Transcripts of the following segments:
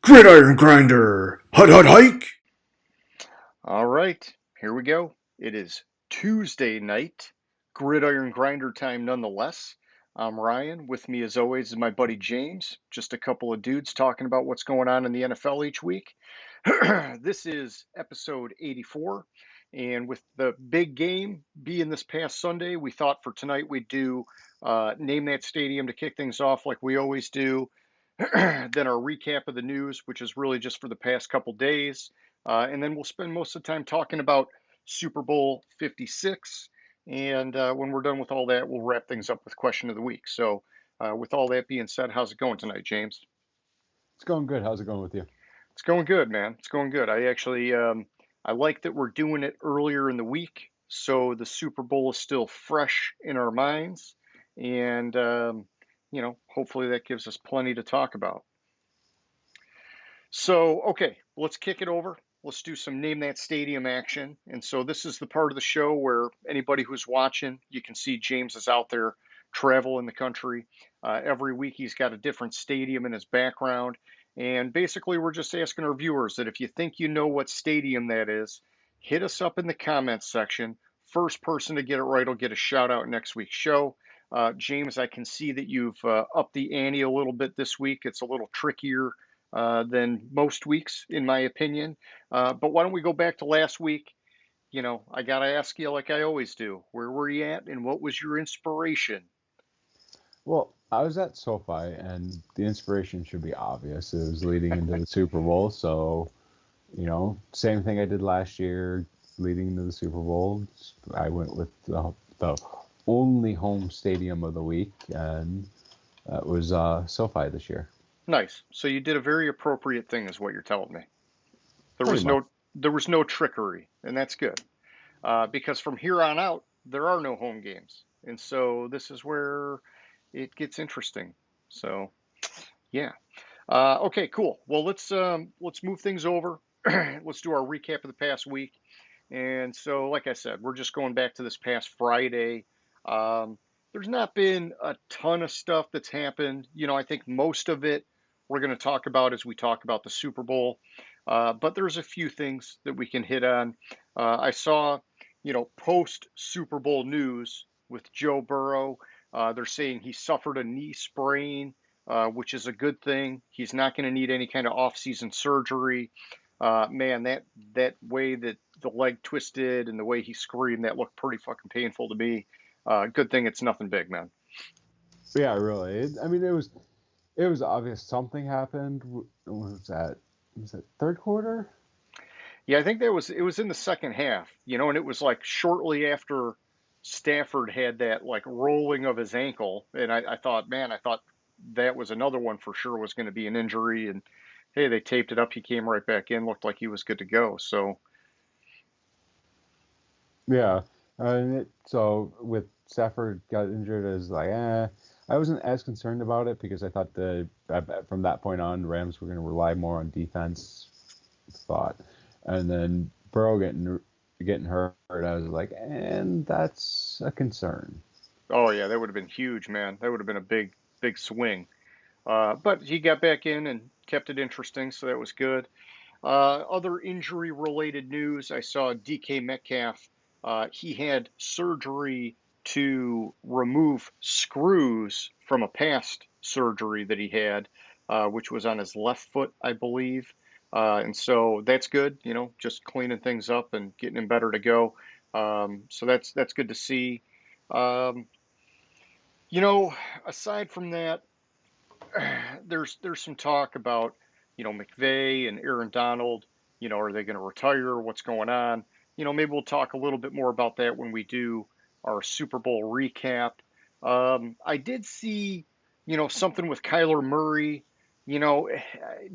Gridiron Grinder! Hut hut hike! All right, here we go. It is Tuesday night, Gridiron Grinder time nonetheless. I'm Ryan. With me, as always, is my buddy James. Just a couple of dudes talking about what's going on in the NFL each week. This is episode 84. And with the big game being this past Sunday, we thought for tonight we'd do Name That Stadium to kick things off like we always do. Then our recap of the news, which is really just for the past couple days. And then we'll spend most of the time talking about Super Bowl 56. And when we're done with all that, we'll wrap things up with question of the week. So, with all that being said, how's it going tonight, James? It's going good. How's it going with you? It's going good, man. It's going good. I like that we're doing it earlier in the week, so the Super Bowl is still fresh in our minds, and hopefully that gives us plenty to talk about. So, okay, let's kick it over. Let's do some Name That Stadium action. And so, this is the part of the show where anybody who's watching, you can see James is out there traveling the country. Every week, he's got a different stadium in his background. And basically, we're just asking our viewers that if you think you know what stadium that is, hit us up in the comments section. First person to get it right will get a shout out next week's show. James, I can see that you've upped the ante a little bit this week. It's a little trickier than most weeks, in my opinion. But why don't we go back to last week? I got to ask you, like I always do, where were you at and what was your inspiration? Well, I was at SoFi, and the inspiration should be obvious. It was leading into the Super Bowl, so same thing I did last year, leading into the Super Bowl. I went with the only home stadium of the week, and that was SoFi this year. Nice. So you did a very appropriate thing, is what you're telling me. There Pretty was much. no trickery, and that's good. Because from here on out, there are no home games, and so this is where it gets interesting. So yeah. Okay, cool. Well, let's move things over. Let's do our recap of the past week. And so, like I said, we're just going back to this past Friday. Um, there's not been a ton of stuff that's happened. I think most of it we're going to talk about as we talk about the Super Bowl. But there's a few things that we can hit on. I saw, post Super Bowl news with Joe Burrow. They're saying he suffered a knee sprain, which is a good thing. He's not going to need any kind of off-season surgery. Man, that way that the leg twisted and the way he screamed, that looked pretty fucking painful to me. Good thing it's nothing big, man. Yeah, really. I mean, it was obvious something happened. What was that? Was that third quarter? Yeah, I think it was in the second half, and it was like shortly after Stafford had that like rolling of his ankle, and I thought, man, I thought that was another one for sure was going to be an injury, and hey, they taped it up. He came right back in, looked like he was good to go. So Yeah, so with Stafford got injured, as like, I wasn't as concerned about it because I thought from that point on, Rams were going to rely more on defense. Thought, and then Burrow getting hurt, I was like, and that's a concern. oh yeah, that would have been huge, man. That would have been a big swing. But he got back in and kept it interesting, so that was good. Other injury related news, I saw DK Metcalf. He had surgery to remove screws from a past surgery that he had, which was on his left foot, I believe. And so that's good, just cleaning things up and getting him better to go. So that's good to see. Um, you know, Aside from that, there's some talk about, McVay and Aaron Donald. Are they going to retire? What's going on? Maybe we'll talk a little bit more about that when we do our Super Bowl recap. I did see, something with Kyler Murray. You know,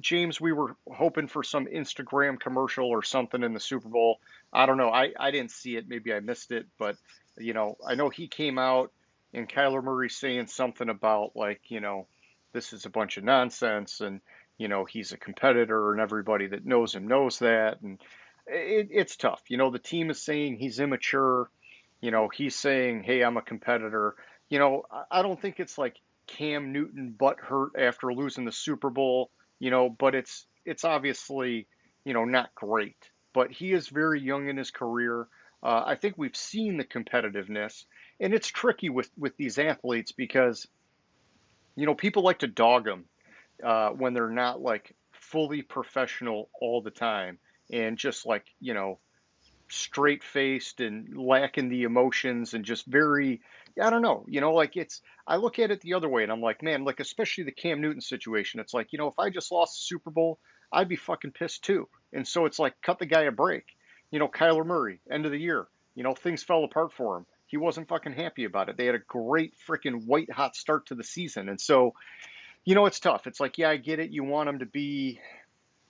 James, we were hoping for some Instagram commercial or something in the Super Bowl. I don't know. I didn't see it. Maybe I missed it, but I know he came out and Kyler Murray saying something about like, this is a bunch of nonsense and he's a competitor and everybody that knows him knows that and it's tough. The team is saying he's immature. He's saying, hey, I'm a competitor. I don't think it's like Cam Newton butt hurt after losing the Super Bowl, but it's obviously, not great, but he is very young in his career. I think we've seen the competitiveness, and it's tricky with these athletes because, people like to dog them when they're not like fully professional all the time and just like, straight faced and lacking the emotions and just very, I don't know, like I look at it the other way and I'm like, man, like especially the Cam Newton situation, it's like, if I just lost the Super Bowl, I'd be fucking pissed too. And so it's like, cut the guy a break. Kyler Murray, end of the year, things fell apart for him. He wasn't fucking happy about it. They had a great freaking white hot start to the season. And so, it's tough. It's like, yeah, I get it. You want him to be,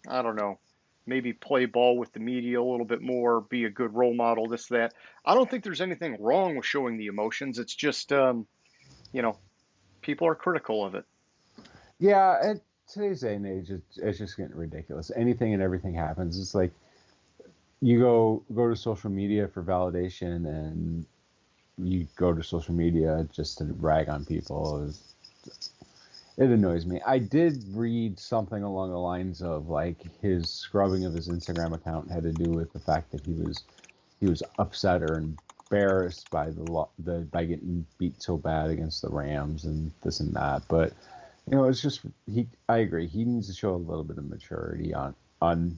I don't know, maybe play ball with the media a little bit more, be a good role model, this, that. I don't think there's anything wrong with showing the emotions. It's just, you know, people are critical of it. Yeah, at today's day and age, it's just getting ridiculous. Anything and everything happens. It's like you go to social media for validation, and you go to social media just to rag on people. It annoys me. I did read something along the lines of like his scrubbing of his Instagram account had to do with the fact that he was upset or embarrassed by by getting beat so bad against the Rams and this and that. But it's just I agree. He needs to show a little bit of maturity on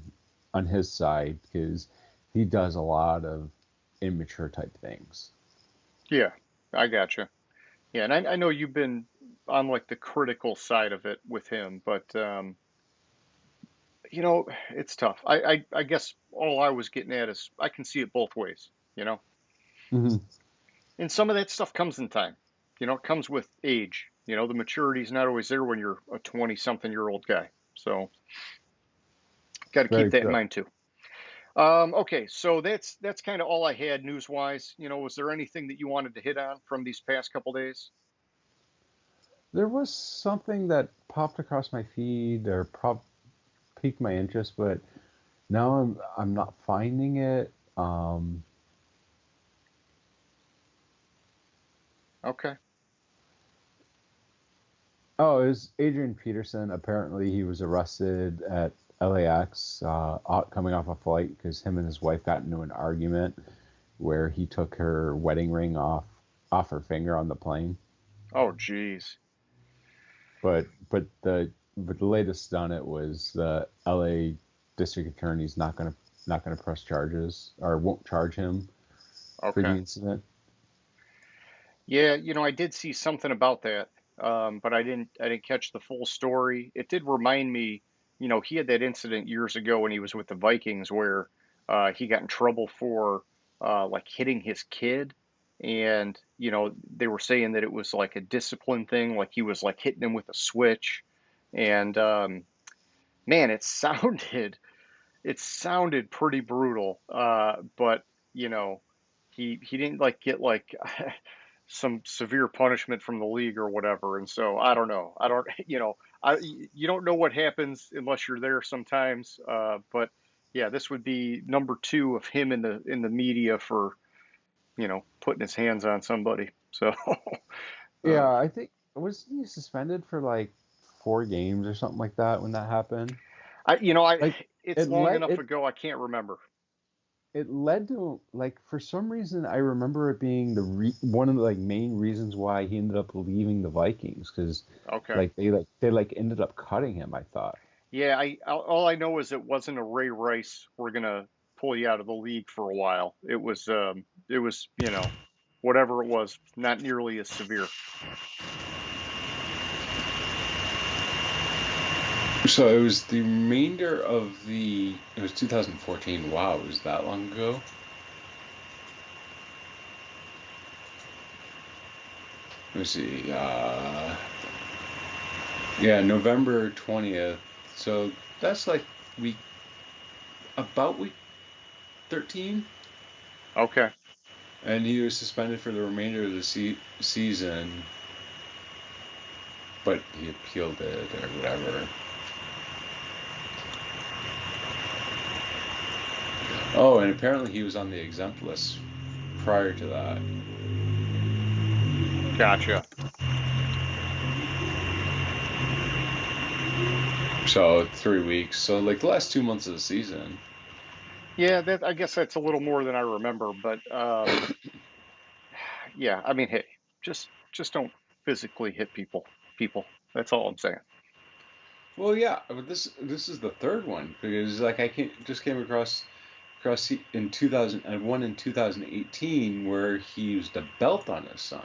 his side, because he does a lot of immature type things. Yeah, I gotcha. Yeah, and I know you've been on like the critical side of it with him, but it's tough. I guess all I was getting at is I can see it both ways, Mm-hmm. and some of that stuff comes in time. It comes with age. The maturity is not always there when you're a 20-something-year-old guy. So, got to keep Very that in true. mind too. Okay, so that's kind of all I had news-wise. Was there anything that you wanted to hit on from these past couple days? There was something that popped across my feed or piqued my interest, but now I'm not finding it. Okay. Oh, it was Adrian Peterson. Apparently, he was arrested at LAX, coming off a flight because him and his wife got into an argument where he took her wedding ring off her finger on the plane. Oh, geez. But the latest on it was the LA district attorney's not gonna press charges, or won't charge him for the Okay. incident. Yeah, I did see something about that, but I didn't catch the full story. It did remind me, he had that incident years ago when he was with the Vikings where he got in trouble for like hitting his kid, and they were saying that it was like a discipline thing, like he was like hitting him with a switch, and man, it sounded pretty brutal, but you know, he didn't like get like some severe punishment from the league or whatever. And so I don't know. I don't, you don't know what happens unless you're there sometimes. But yeah, this would be number two of him in the media for putting his hands on somebody. So uh, Yeah, I think was he suspended for like 4 games or something like that when that happened. I Like it's it long led enough it ago I can't remember. it led to, like, for some reason I remember it being one of the like main reasons why he ended up leaving the Vikings, because Okay. they ended up cutting him, I thought. Yeah, all I know is it wasn't a Ray Rice. We're gonna pull you out of the league for a while. It was whatever it was, not nearly as severe. So it was the remainder of it was 2014. Wow, it was that long ago. Let me see. Yeah, November 20th. So that's like week about week 13, Okay. and he was suspended for the remainder of the season, but he appealed it or whatever. Oh, and apparently he was on the exempt list prior to that. Gotcha. So 3 weeks. So like the last 2 months of the season. Yeah, that I guess that's a little more than I remember, but yeah, I mean, hey, just don't physically hit people. That's all I'm saying. Well, yeah, but this is the third one because like just came across in 2000 and one in 2018 where he used a belt on his son.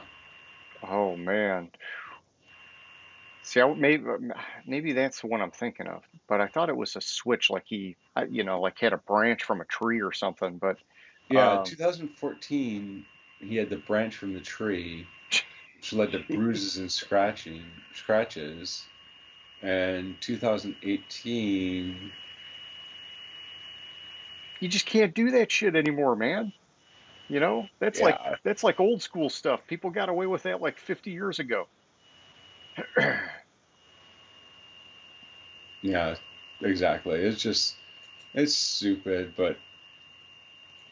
Oh man. See, maybe that's the one I'm thinking of, but I thought it was a switch, like like had a branch from a tree or something. But Yeah, um, 2014 he had the branch from the tree, which led to bruises and scratches. And 2018, you just can't do that shit anymore, man. That's like yeah, that's like old school stuff. People got away with that like 50 years ago. yeah, exactly. It's stupid, but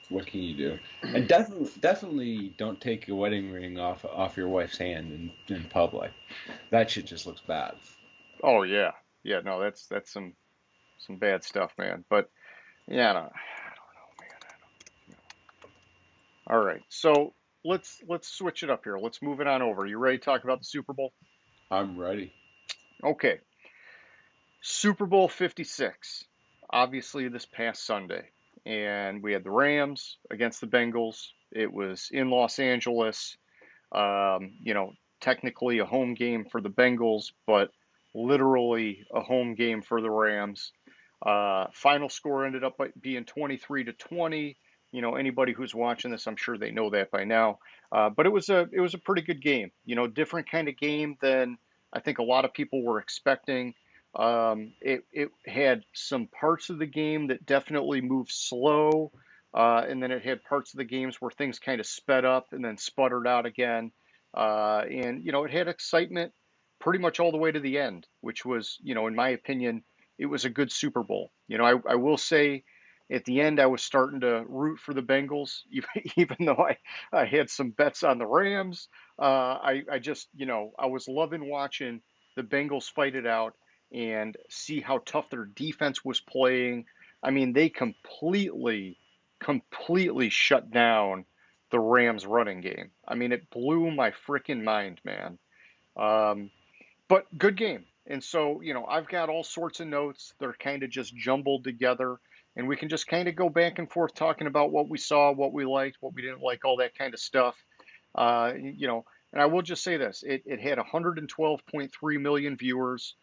what can you do? And definitely don't take a wedding ring off your wife's hand in public. That shit just looks bad. Oh yeah, yeah. No, that's some bad stuff, man. But yeah, I don't know, man. All right, so let's switch it up here. Let's move it on over. You ready to talk about the Super Bowl? I'm ready. Okay, Super Bowl 56, obviously this past Sunday. And we had the Rams against the Bengals. It was in Los Angeles. Technically a home game for the Bengals, but literally a home game for the Rams. Final score ended up being 23-20. Anybody who's watching this, I'm sure they know that by now. But it was a pretty good game. Different kind of game than I think a lot of people were expecting. It had some parts of the game that definitely moved slow, and then it had parts of the games where things kind of sped up and then sputtered out again. And it had excitement pretty much all the way to the end, which was, in my opinion, it was a good Super Bowl. I will say at the end, I was starting to root for the Bengals, even though I had some bets on the Rams. I just, I was loving watching the Bengals fight it out and see how tough their defense was playing. I mean, they completely shut down the Rams running game. I mean, it blew my freaking mind, man. Um, but good game. And so, I've got all sorts of notes. They're kind of just jumbled together. And we can just kind of go back and forth talking about what we saw, what we liked, what we didn't like, all that kind of stuff. And I will just say this it had 112.3 million viewers,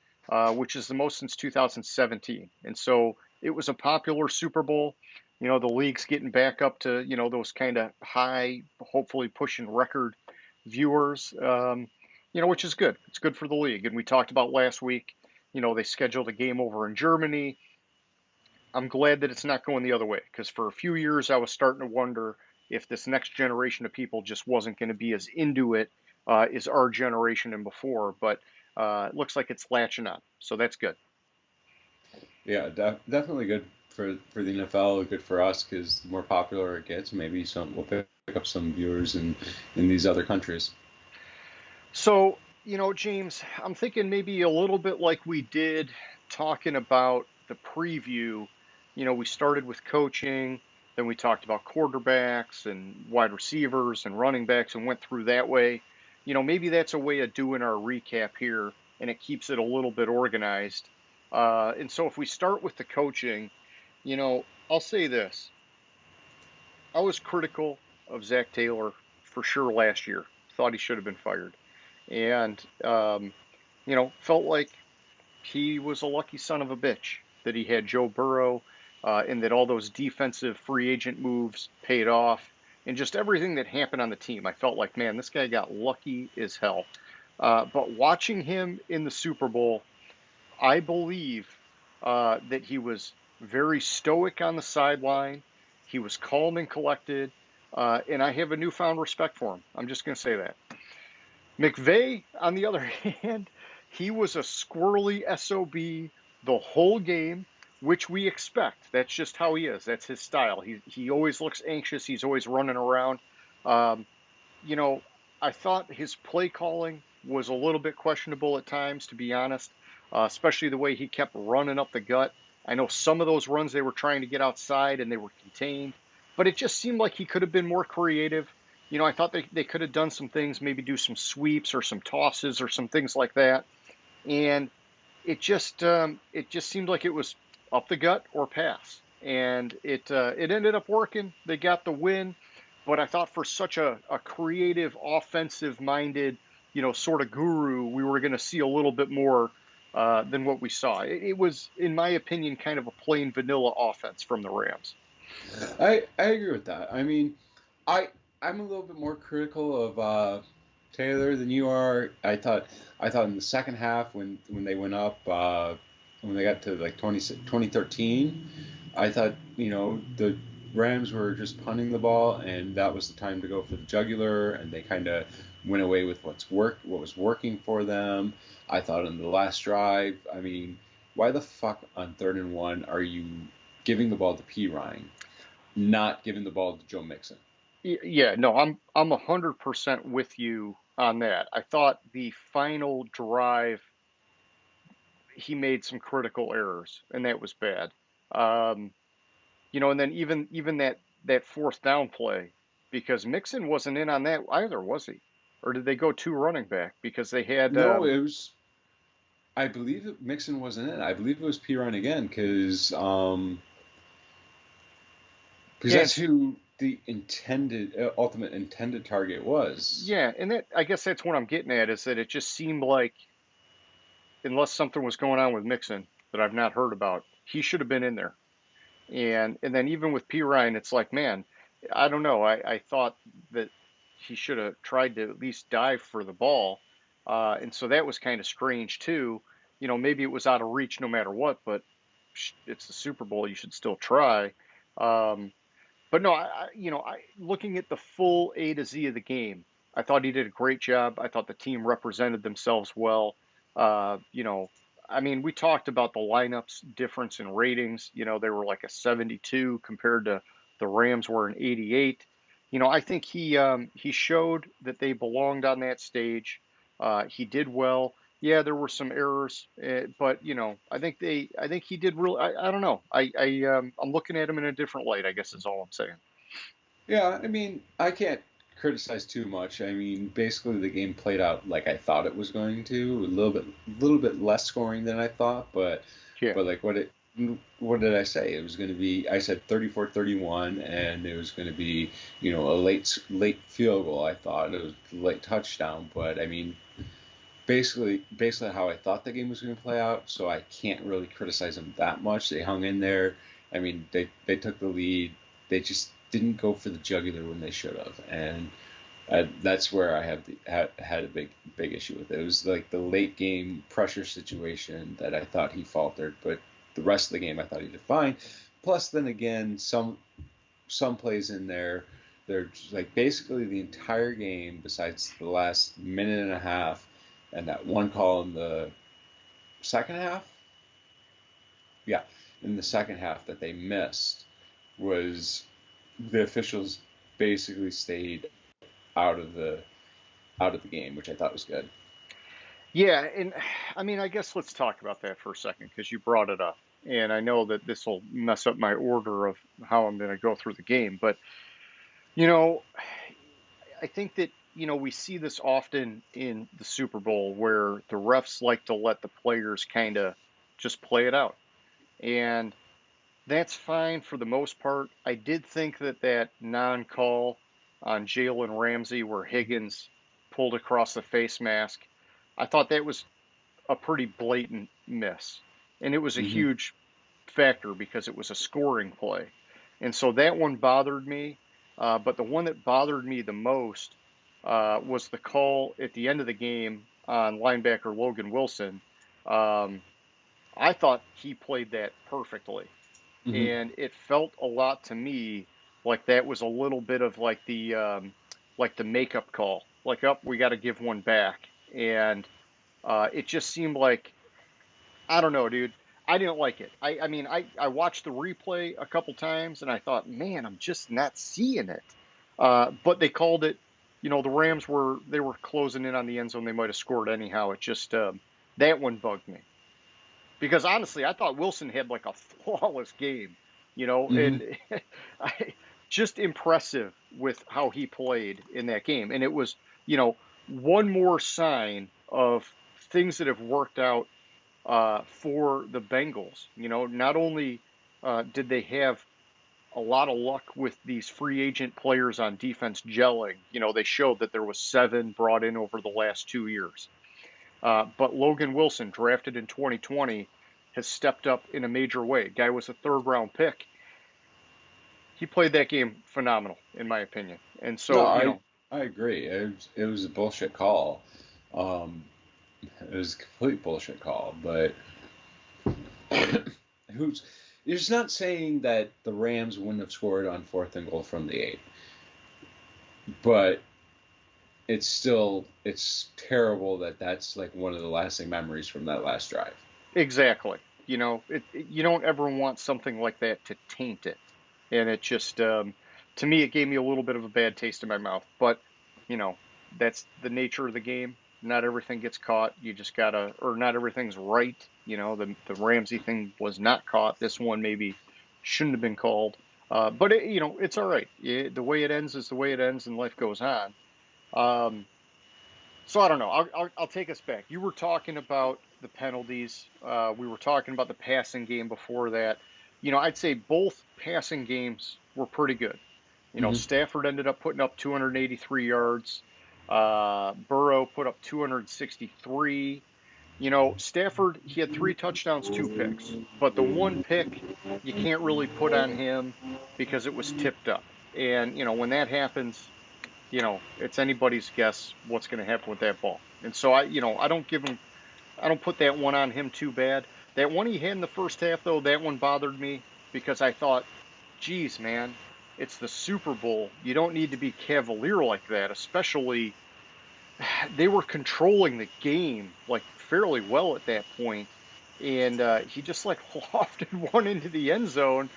which is the most since 2017. And so it was a popular Super Bowl. The league's getting back up to, those kind of high, hopefully pushing record viewers, which is good. It's good for the league. And we talked about last week, they scheduled a game over in Germany. I'm glad that it's not going the other way because for a few years I was starting to wonder if this next generation of people just wasn't going to be as into it as our generation and before. But it looks like it's latching on, so that's good. Yeah, definitely good for the NFL. Good for us because the more popular it gets, maybe we'll pick up some viewers in these other countries. So, James, I'm thinking maybe a little bit like we did talking about the preview. We started with coaching, then we talked about quarterbacks and wide receivers and running backs and went through that way. Maybe that's a way of doing our recap here and it keeps it a little bit organized. And so if we start with the coaching, I'll say this. I was critical of Zach Taylor for sure last year. Thought he should have been fired and felt like he was a lucky son of a bitch that he had Joe Burrow, and that all those defensive free agent moves paid off, and just everything that happened on the team. I felt like, man, this guy got lucky as hell. But watching him in the Super Bowl, I believe that he was very stoic on the sideline. He was calm and collected, and I have a newfound respect for him. I'm just going to say that. McVay, on the other hand, he was a squirrely SOB the whole game, which we expect. That's just how he is. That's his style. He always looks anxious. He's always running around. Um, you know, I thought his play calling was a little bit questionable at times, to be honest. especially the way he kept running up the gut. I know some of those runs they were trying to get outside and they were contained, but it just seemed like he could have been more creative. I thought they could have done some things, maybe do some sweeps or some tosses or some things like that. And it just seemed like it was up the gut or pass, and it ended up working. They got the win, but I thought for such a creative, offensive minded, sort of guru, we were going to see a little bit more than what we saw. It was, in my opinion, kind of a plain vanilla offense from the Rams. I agree with that. I mean, I I'm a little bit more critical of Taylor than you are. I thought in the second half when they went up when they got to like 2013, I thought the Rams were just punting the ball, and that was the time to go for the jugular, and they kind of went away with what was working for them. I thought in the last drive, I mean, why the fuck on 3rd and 1 are you giving the ball to P. Ryan, not giving the ball to Joe Mixon? Yeah, no, I'm 100% with you on that. I thought the final drive he made some critical errors, and that was bad. Um, and then even that fourth down play, because Mixon wasn't in on that either, was he? Or did they go two running back because they had No, it was. I believe that Mixon wasn't in. I believe it was P. Ryan again because yeah, that's who the ultimate intended target was. yeah, and that, I guess that's what I'm getting at, is that it just seemed like, unless something was going on with Mixon that I've not heard about, he should have been in there. And then even with P. Ryan, it's like, man, I don't know. I thought that he should have tried to at least dive for the ball. And so that was kind of strange too. Maybe it was out of reach no matter what, but it's the Super Bowl. You should still try. Um, but no, looking at the full A to Z of the game, I thought he did a great job. I thought the team represented themselves well. Uh, you know, I mean, we talked about the lineups difference in ratings. They were like a 72 compared to the Rams were an 88. I think he showed that they belonged on that stage. He did well. Yeah, there were some errors, but I think he did real. I don't know. I'm looking at him in a different light, I guess is all I'm saying. Yeah, I mean, I can't criticize too much. I mean, basically the game played out like I thought it was going to, a little bit less scoring than I thought, but Yeah. but like what did I say? It was going to be, I said 34-31, and it was going to be, a late field goal. I thought it was a late touchdown, but I mean, basically how I thought the game was going to play out, so I can't really criticize them that much. They hung in there. I mean, they took the lead. They just didn't go for the jugular when they should have, and that's where I had a big issue with it. It was like the late game pressure situation that I thought he faltered, but the rest of the game I thought he did fine. Plus, then again, some plays in there, they're just like basically the entire game, besides the last minute and a half, and that one call in the second half. Yeah, in the second half that they missed was the officials basically stayed out of the out of the game, which I thought was good. Yeah, and I mean, I guess let's talk about that for a second because you brought it up. And I know that this will mess up my order of how I'm going to go through the game, but you know, I think that, we see this often in the Super Bowl where the refs like to let the players kind of just play it out. And that's fine for the most part. I did think that non-call on Jalen Ramsey where Higgins pulled across the face mask, I thought that was a pretty blatant miss. And it was a Hmm. huge factor because it was a scoring play. And so that one bothered me. But the one that bothered me the most was the call at the end of the game on linebacker Logan Wilson. Um, I thought he played that perfectly. Hmm. And it felt a lot to me like that was a little bit of like the makeup call. Like, up, we got to give one back. And it just seemed like, I don't know, dude. I didn't like it. I mean, I watched the replay a couple times and I thought, man, I'm just not seeing it. But they called it, the Rams were closing in on the end zone. They might have scored anyhow. It just, that one bugged me. because honestly, I thought Wilson had like a flawless game, Hmm. and I, just impressive with how he played in that game. And it was, you know, one more sign of things that have worked out for the Bengals. Not only did they have a lot of luck with these free agent players on defense gelling. They showed that there was 7 brought in over the last 2 years. But Logan Wilson, drafted in 2020, has stepped up in a major way. Guy was a 3rd round pick. He played that game phenomenal, in my opinion. And No, so, I agree. It was a bullshit call. Um, it was a complete bullshit call. But who's? It's not saying that the Rams wouldn't have scored on 4th and goal from the 8, but it's terrible that that's like one of the lasting memories from that last drive. exactly. You don't ever want something like that to taint it. And it just, to me, it gave me a little bit of a bad taste in my mouth. But, you know, that's the nature of the game. Not everything gets caught. You just gotta, or not everything's right. The Ramsey thing was not caught. This one maybe shouldn't have been called. But it's all right. The way it ends is the way it ends, and life goes on. Um, so I don't know. I'll take us back. You were talking about the penalties. We were talking about the passing game before that. I'd say both passing games were pretty good. Hmm. Stafford ended up putting up 283 yards. Burrow put up 263. Stafford, he had 3 touchdowns, 2 picks, but the one pick you can't really put on him because it was tipped up. And, when that happens, it's anybody's guess what's going to happen with that ball. And so I don't put that one on him too bad. That one he had in the first half, though, that one bothered me because I thought, geez, man, it's the Super Bowl. You don't need to be cavalier like that, especially they were controlling the game like fairly well at that point, and he just like lofted one into the end zone.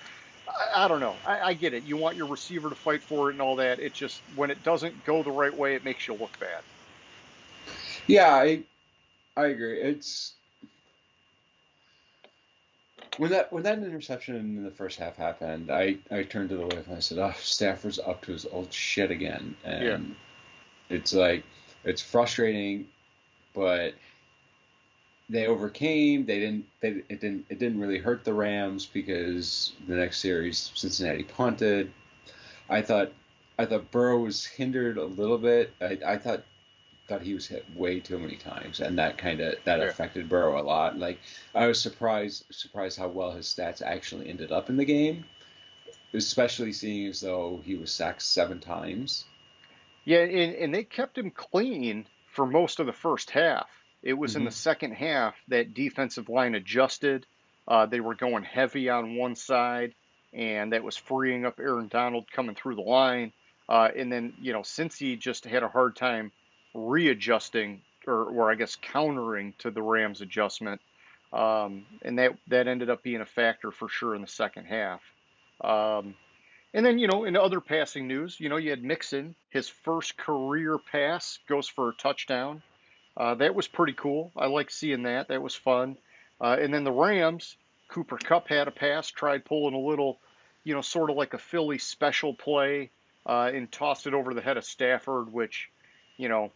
I don't know. I get it. You want your receiver to fight for it and all that. It just when it doesn't go the right way, it makes you look bad. Yeah, I agree. It's when that interception in the first half happened, I turned to the wife and I said, "Oh, Stafford's up to his old shit again." Yeah, And it's like it's frustrating, but they overcame. They didn't. It didn't really hurt the Rams because the next series Cincinnati punted. I thought I thought Burrow was hindered a little bit. I thought he was hit way too many times, and that yeah. affected Burrow a lot. Like I was surprised how well his stats actually ended up in the game, especially seeing as though he was sacked 7 times. Yeah, and they kept him clean for most of the first half. It was in Hmm. the second half that defensive line adjusted. They were going heavy on one side, and that was freeing up Aaron Donald coming through the line. And then, since he just had a hard time readjusting, or I guess countering to the Rams' adjustment, and that ended up being a factor for sure in the second half. Um, and then, in other passing news, you had Mixon, his first career pass goes for a touchdown. That was pretty cool. I like seeing that. That was fun. And then the Rams, Cooper Kupp had a pass, tried pulling a little, sort of like a Philly special play, and tossed it over the head of Stafford, which, you know,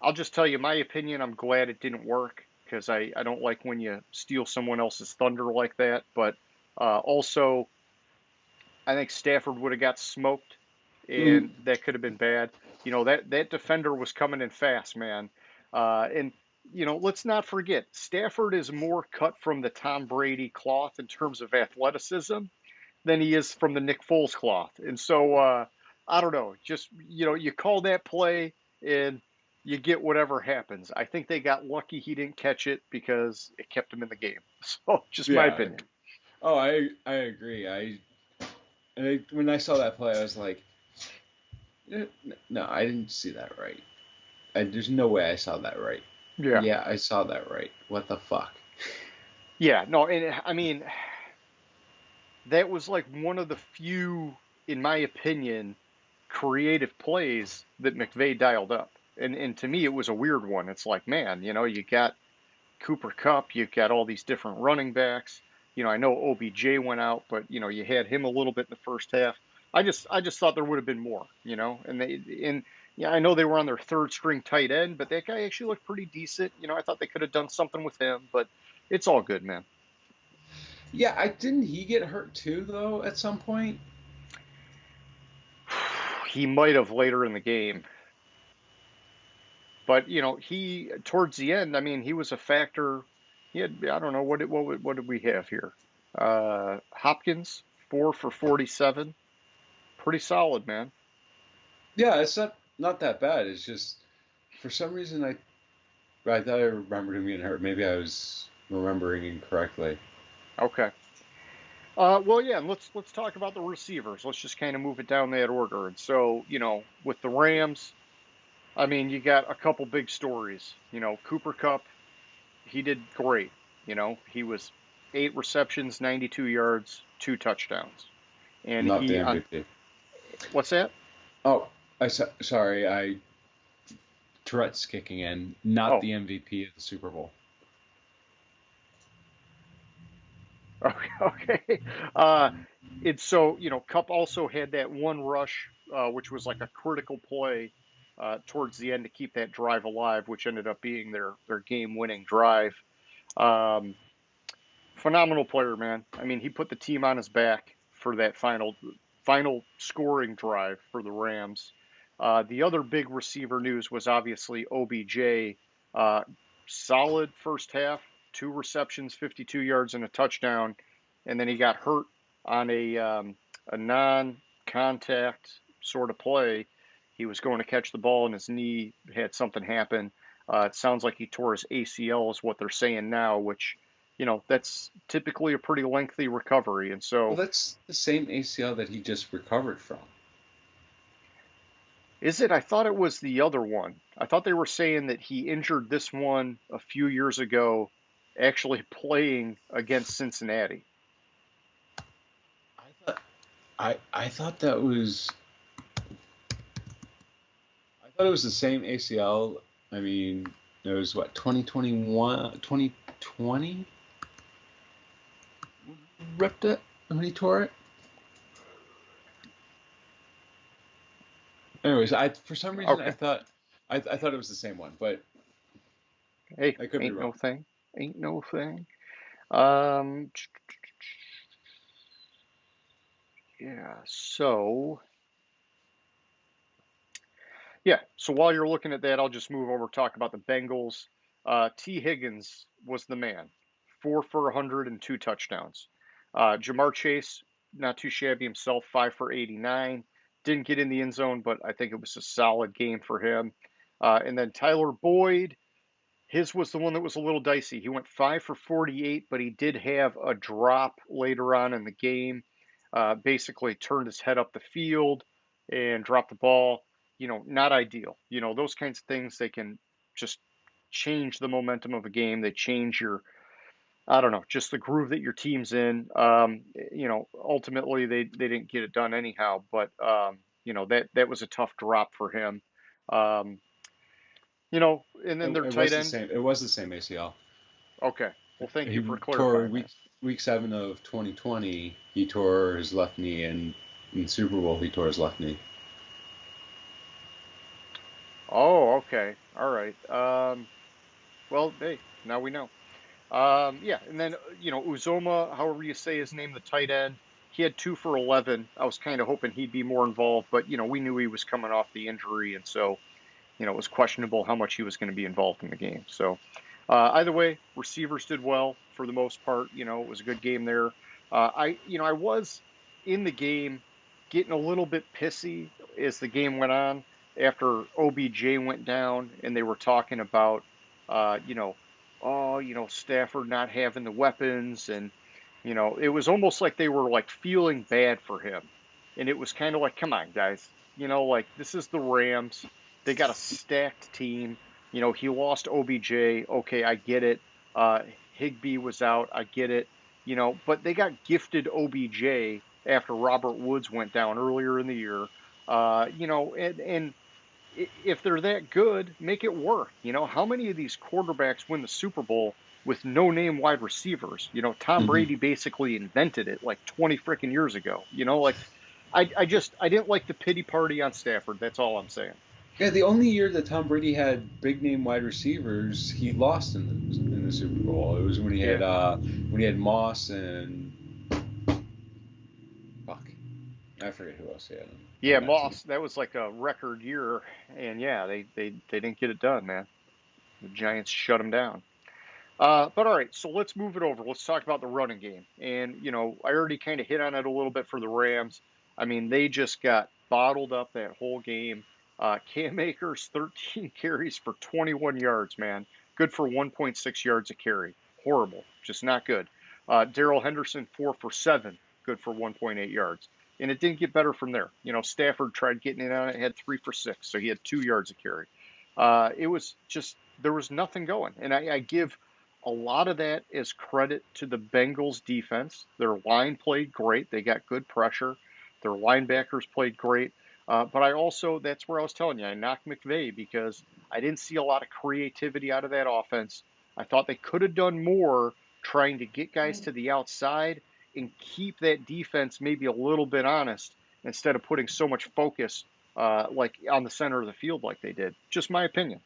I'll just tell you my opinion. I'm glad it didn't work because I don't like when you steal someone else's thunder like that. But also, I think Stafford would have got smoked, Mm. and that could have been bad. That defender was coming in fast, man. And let's not forget, Stafford is more cut from the Tom Brady cloth in terms of athleticism than he is from the Nick Foles cloth. And so I don't know, just you call that play and you get whatever happens. I think they got lucky he didn't catch it because it kept him in the game. So just my Yeah. opinion. Oh, I agree. When I saw that play, I was like, no, I didn't see that right. There's no way I saw that right. Yeah. Yeah, I saw that right. What the fuck? Yeah, no, and I mean, that was like one of the few, in my opinion, creative plays that McVay dialed up. And to me, it was a weird one. It's like, man, you got Cooper Kupp, you've got all these different running backs. I know OBJ went out, but you had him a little bit in the first half. I just thought there would have been more, and yeah, I know they were on their third string tight end, but that guy actually looked pretty decent. I thought they could have done something with him, but it's all good, man. Yeah, I didn't he get hurt too though at some point? He might have later in the game, but he towards the end, I mean, he was a factor. He had, I don't know what did we have here? Hopkins 4 for 47, pretty solid, man. Yeah, it's not that bad. It's just for some reason I thought I remembered him getting hurt. Maybe I was remembering incorrectly. Okay. Well, yeah, and let's talk about the receivers. Let's just kind of move it down that order. And so, with the Rams, I mean, you got a couple big stories. Cooper Kupp, he did great. He was 8 receptions, 92 yards, 2 touchdowns. And Not the he on MVP. what's that? Oh, sorry, Tourette's kicking in. Not Oh, the MVP of the Super Bowl. okay. Uh, it's so, Kupp also had that one rush, which was like a critical play towards the end to keep that drive alive, which ended up being their game-winning drive. Um, Phenomenal player, man. I mean, he put the team on his back for that final scoring drive for the Rams. The other big receiver news was obviously OBJ. Uh, Solid first half, 2 receptions, 52 yards, and a touchdown, and then he got hurt on a non-contact sort of play. He was going to catch the ball, and his knee had something happen. It sounds like he tore his ACL, is what they're saying now, which that's typically a pretty lengthy recovery. And Well, so, that's the same ACL that he just recovered from. is it? I thought it was the other one. I thought they were saying that he injured this one a few years ago, actually playing against Cincinnati. I thought I thought that was I thought it was the same ACL. I mean, it was what 2021, 2020 ripped it when he tore it. Anyways, I for some reason Okay. I thought it was the same one, but Hey, I could be ain't no wrong. thing. Ain't no thing. Um, yeah. So while you're looking at that, I'll just move over and talk about the Bengals. T. Higgins was the man, 4 for 100 and 2 touchdowns. Jamar Chase, not too shabby himself, 5 for 89. Didn't get in the end zone, but I think it was a solid game for him. And then Tyler Boyd, his was the one that was a little dicey. He went 5 for 48, but he did have a drop later on in the game. Basically turned his head up the field and dropped the ball. Not ideal. Those kinds of things, they can just change the momentum of a game. They change I don't know, just the groove that your team's in. Ultimately they didn't get it done anyhow, but that was a tough drop for him. Um, and then their It tight was the end. same. It was the same ACL. Okay. Well, thank you He for tore clarifying that. week 7 of 2020. He tore his left knee, and in Super Bowl he tore his left knee. Oh, okay. All right. Well, hey, now we know. Yeah, and then Uzoma, however you say his name, the tight end, he had 2 for 11. I was kind of hoping he'd be more involved, but we knew he was coming off the injury, and so it was questionable how much he was going to be involved in the game. So either way, receivers did well for the most part. It was a good game there. I was in the game getting a little bit pissy as the game went on after OBJ went down and they were talking about, you know, oh, Stafford not having the weapons. And, it was almost like they were like feeling bad for him. And it was kind of like, come on, guys, like this is the Rams. They got a stacked team. He lost OBJ. Okay, I get it. Uh, Higby was out. I get it. But they got gifted OBJ after Robert Woods went down earlier in the year. And if they're that good, make it work. How many of these quarterbacks win the Super Bowl with no name wide receivers. Tom Hmm. Brady basically invented it like 20 freaking years ago. Like I didn't like the pity party on Stafford. That's all I'm saying. Yeah, the only year that Tom Brady had big name wide receivers, he lost in the Super Bowl. It was Yeah. when he had Moss and fuck, I forget who else he had Yeah, on that team. Moss, that was like a record year, and yeah, they didn't get it done, man. The Giants shut him down. But all right, so let's move it over. Let's talk about the running game. And, I already kind of hit on it a little bit for the Rams. I mean, they just got bottled up that whole game. Cam Akers, 13 carries for 21 yards, man. Good for 1.6 yards a carry. Horrible. Just not good. Darrell Henderson, 4 for 7. Good for 1.8 yards. And it didn't get better from there. Stafford tried getting in on it, had 3 for 6, so he had 2 yards a carry. It was just, there was nothing going. And I give a lot of that is credit to the Bengals defense. Their line played great. They got good pressure. Their linebackers played great. But I also, that's where I was telling you, I knocked McVay because I didn't see a lot of creativity out of that offense. I thought they could have done more trying to get guys to the outside and keep that defense maybe a little bit honest instead of putting so much focus like on the center of the field like they did. Just my opinion,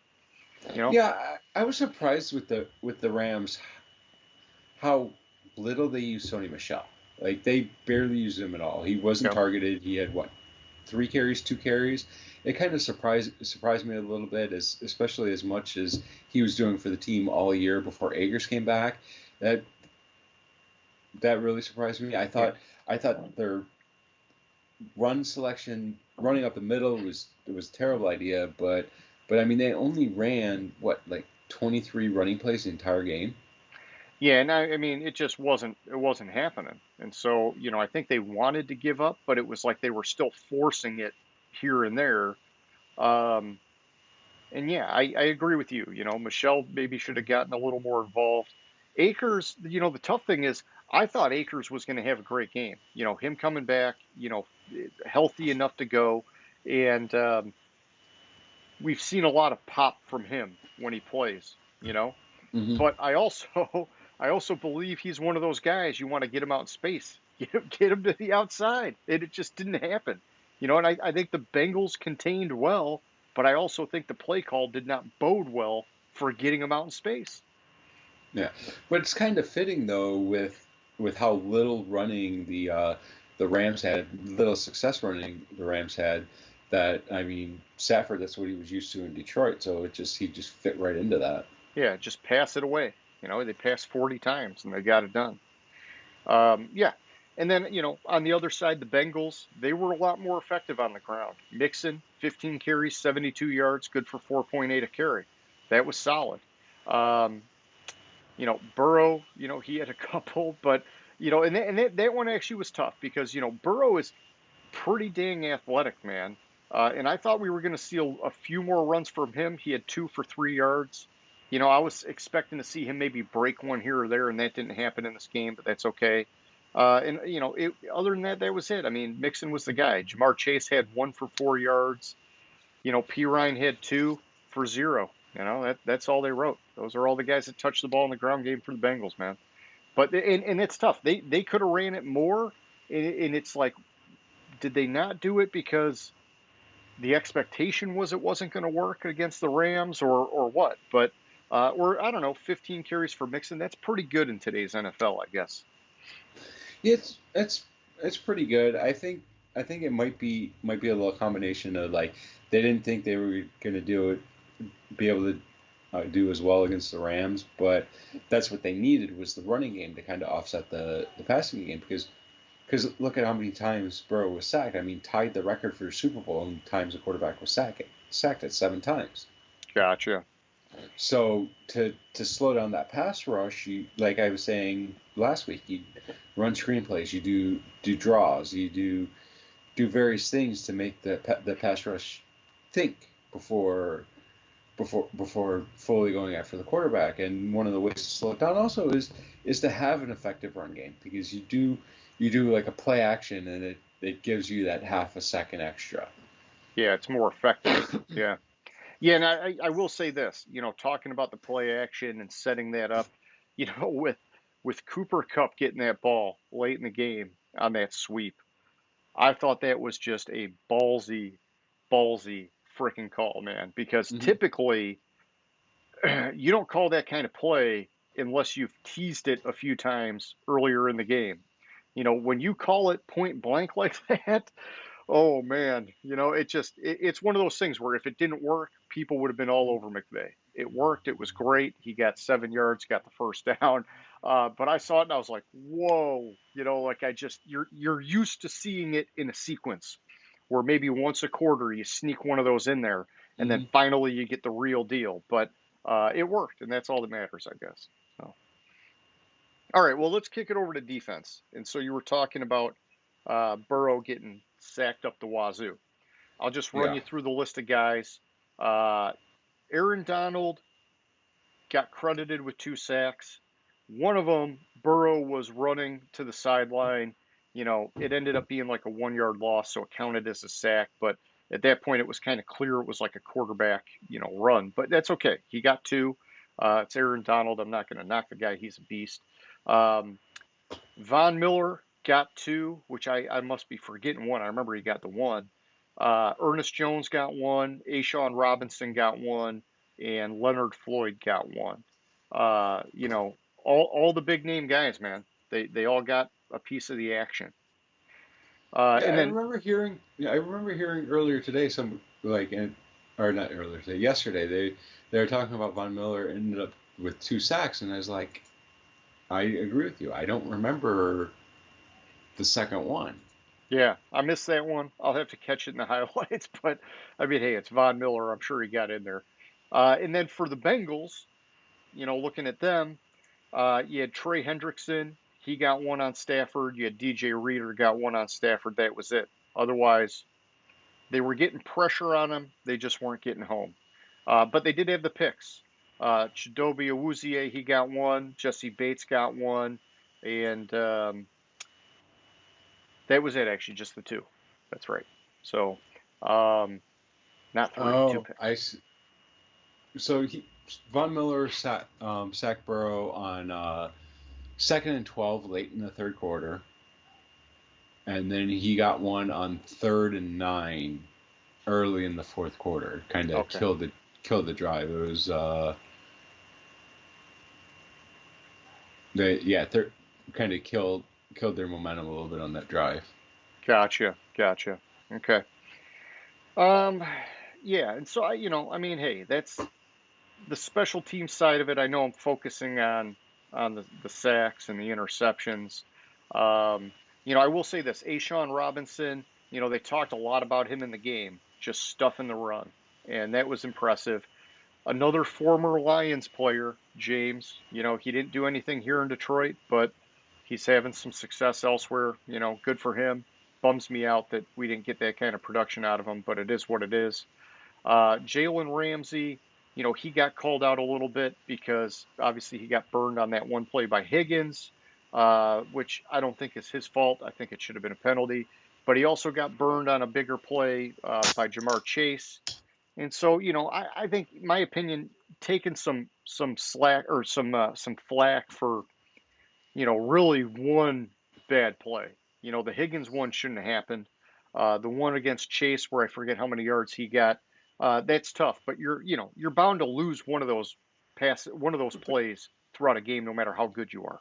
you know? Yeah, I was surprised with the Rams how little they used Sony Michel. Like they barely used him at all. He wasn't Yeah. targeted. He had what, 3 carries, 2 carries. It kind of surprised me a little bit, especially as much as he was doing for the team all year before Akers came back. That that really surprised me. Yeah. I thought their run selection, running up the middle was a terrible idea. But I mean they only ran what, like 23 running plays the entire game. Yeah, and I mean, it wasn't happening. And so, I think they wanted to give up, but it was like they were still forcing it here and there. Um, and yeah, I agree with you. Michelle maybe should have gotten a little more involved. Akers, the tough thing is, I thought Akers was going to have a great game. Him coming back, healthy enough to go, and we've seen a lot of pop from him when he plays. You know, Hmm. but I also I also believe he's one of those guys you want to get him out in space, get him to the outside, and it just didn't happen. And I think the Bengals contained well, but I also think the play call did not bode well for getting him out in space. Yeah, but it's kind of fitting though with how little running the Rams had, little success running the Rams had. That I mean, Stafford, that's what he was used to in Detroit, so he just fit right into that. Yeah, just pass it away. They passed 40 times and they got it done. Yeah. And then, on the other side, the Bengals, they were a lot more effective on the ground. Mixon, 15 carries, 72 yards, good for 4.8 a carry. That was solid. Um, Burrow, he had a couple, but, and that one actually was tough because, Burrow is pretty dang athletic, man. And I thought we were going to see a few more runs from him. He had 2 for 3 yards. I was expecting to see him maybe break one here or there, and that didn't happen in this game, but that's okay. And other than that, that was it. I mean, Mixon was the guy. Jamar Chase had 1 for 4 yards. P. Ryan had 2 for 0. That's all they wrote. Those are all the guys that touched the ball in the ground game for the Bengals, man. But and it's tough. They could have ran it more, and it's like, did they not do it because the expectation was it wasn't going to work against the Rams or what? But or I don't know, 15 carries for Mixon. That's pretty good in today's NFL, I guess. It's pretty good. I think it might be a little combination of like they didn't think they were going to be able to do as well against the Rams, but that's what they needed was the running game to kind of offset the passing game because look at how many times Burrow was sacked. I mean, tied the record for Super Bowl in times a quarterback was sacked at 7 times. Gotcha. So to slow down that pass rush, you, like I was saying last week, you run screenplays, you do draws, you do various things to make the pass rush think before fully going after the quarterback. And one of the ways to slow it down also is to have an effective run game because you do like a play action and it gives you that half a second extra. Yeah, it's more effective. Yeah. Yeah, and I will say this, talking about the play action and setting that up. with Cooper Cup getting that ball late in the game on that sweep, I thought that was just a ballsy freaking call, man. Because Hmm. typically you don't call that kind of play unless you've teased it a few times earlier in the game. When you call it point blank like that, oh man, it's one of those things where if it didn't work, people would have been all over McVay. It worked. It was great. He got 7 yards, got the first down. But I saw it and I was like, whoa, like you're used to seeing it in a sequence where maybe once a quarter you sneak one of those in there and then Hmm. finally you get the real deal. But it worked, and that's all that matters, I guess. So, all right, well, let's kick it over to defense. And so you were talking about Burrow getting sacked up the wazoo. I'll just run Yeah. you through the list of guys. Uh, Aaron Donald got credited with 2 sacks. One of them, Burrow was running to the sideline. It ended up being like a 1 yard loss, so it counted as a sack. But at that point, it was kind of clear it was like a quarterback, run. But that's okay. He got two. It's Aaron Donald. I'm not going to knock the guy. He's a beast. Um, Von Miller got two, which I must be forgetting one. I remember he got the one. Ernest Jones got one. Ashawn Robinson got one. And Leonard Floyd got one. All the big name guys, man. They all got a piece of the action. Yeah, And I then, remember hearing. Yeah, I remember hearing earlier today or not earlier today, yesterday they were talking about Von Miller ended up with 2 sacks, and I was like, I agree with you. I don't remember the second one. yeah, I missed that one. I'll have to catch it in the highlights. But, I mean, hey, it's Von Miller. I'm sure he got in there. And then for the Bengals, looking at them, you had Trey Hendrickson. He got one on Stafford. You had DJ Reader got one on Stafford. That was it. Otherwise, they were getting pressure on him. They just weren't getting home. But they did have the picks. Chidobe Awuzie, he got one. Jesse Bates got one. And that was it, actually, just the two. That's right. So, um, not three, two Oh, picks. so Von Miller sacked Burrow on 2nd and 12 late in the third quarter, and then he got one on 3rd and 9 early in the fourth quarter. Kind of Okay. killed the drive. It was they yeah they kind of killed their momentum a little bit on that drive. Gotcha. Okay. Um, yeah. And so, I mean, hey, that's the special team side of it. I know I'm focusing on the sacks and the interceptions. Um, I will say this: Ashawn Robinson. They talked a lot about him in the game, just stuffing the run, and that was impressive. Another former Lions player, James. He didn't do anything here in Detroit, but he's having some success elsewhere. Good for him. Bums me out that we didn't get that kind of production out of him, but it is what it is. Jalen Ramsey, he got called out a little bit because obviously he got burned on that one play by Higgins, which I don't think is his fault. I think it should have been a penalty. But he also got burned on a bigger play by Jamar Chase. And so, I think, in my opinion, taking some slack or some flack for, really one bad play. The Higgins one shouldn't have happened. The one against Chase, where I forget how many yards he got, that's tough. But you're bound to lose one of those plays throughout a game, no matter how good you are.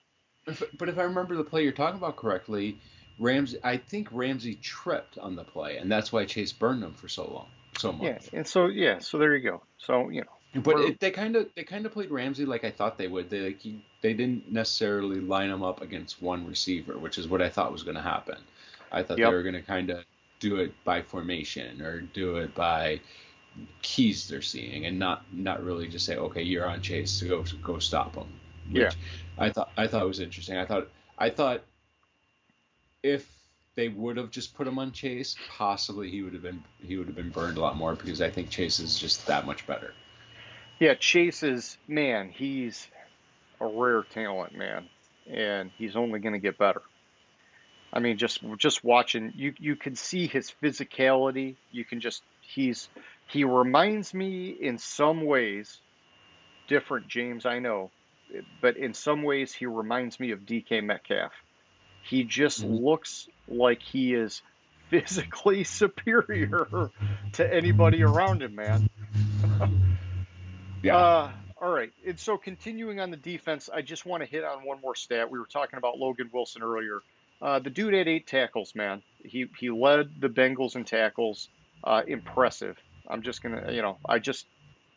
But if I remember the play you're talking about correctly, I think Ramsey tripped on the play, and that's why Chase burned him for so Yeah, much. and so there you go. So But we're they kind of played Ramsey like I thought they would. They didn't necessarily line him up against one receiver, which is what I thought was going to happen. I thought they yep, were going to kind of do it by formation or do it by keys they're seeing, and not really just say, okay, you're on Chase to go stop him. yeah. Which I thought was interesting. I thought if they would have just put him on Chase, possibly he would have been burned a lot more because I think Chase is just that much better. Yeah, Chase is, man, he's a rare talent, man, and he's only going to get better. I mean, just watching, you can see his physicality. You can just he reminds me in some ways, different James, I know. but in some ways he reminds me of DK Metcalf. He just Mhm. looks like he is physically superior to anybody around him, man. Yeah. All right. And so continuing on the defense, I just want to hit on one more stat. We were talking about Logan Wilson earlier. The dude had 8 tackles, man. He led the Bengals in tackles. Impressive. I'm just gonna,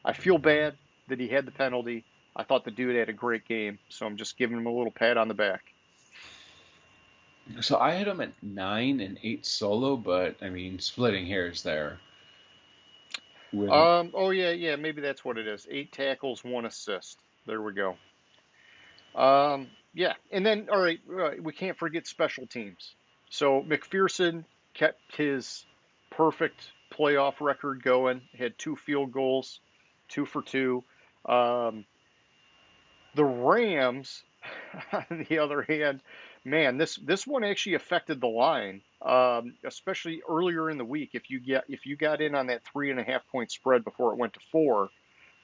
I feel bad that he had the penalty. I thought the dude had a great game, so I'm just giving him a little pat on the back. So I had him at 9 and 8 solo, but I mean, splitting hairs there. When Oh yeah, maybe that's what it is. 8 tackles, 1 assist. There we go. Yeah, and then all right, we can't forget special teams. So McPherson kept his perfect playoff record going. Had 2 field goals, 2 for 2. Um, the Rams, on the other hand, man, this one actually affected the line, especially earlier in the week. If you got in on that 3.5 point spread before it went to 4,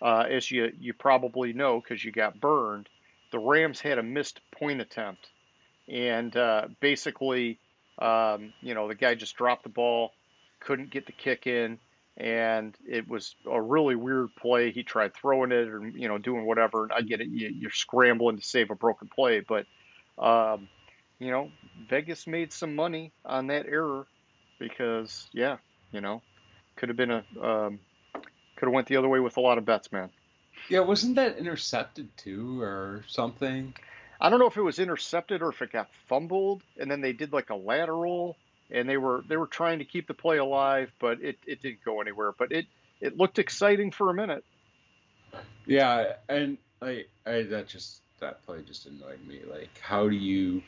as you probably know because you got burned, the Rams had a missed point attempt, and basically, the guy just dropped the ball, couldn't get the kick in, and it was a really weird play. He tried throwing it or doing whatever. I get it, you're scrambling to save a broken play, but um, Vegas made some money on that error because you know, could have been could have went the other way with a lot of bets, man. Yeah, wasn't that intercepted too or something? I don't know if it was intercepted or if it got fumbled, and then they did like a lateral, and they were trying to keep the play alive, but it didn't go anywhere. But it looked exciting for a minute. Yeah, and that play just annoyed me. Like, how do you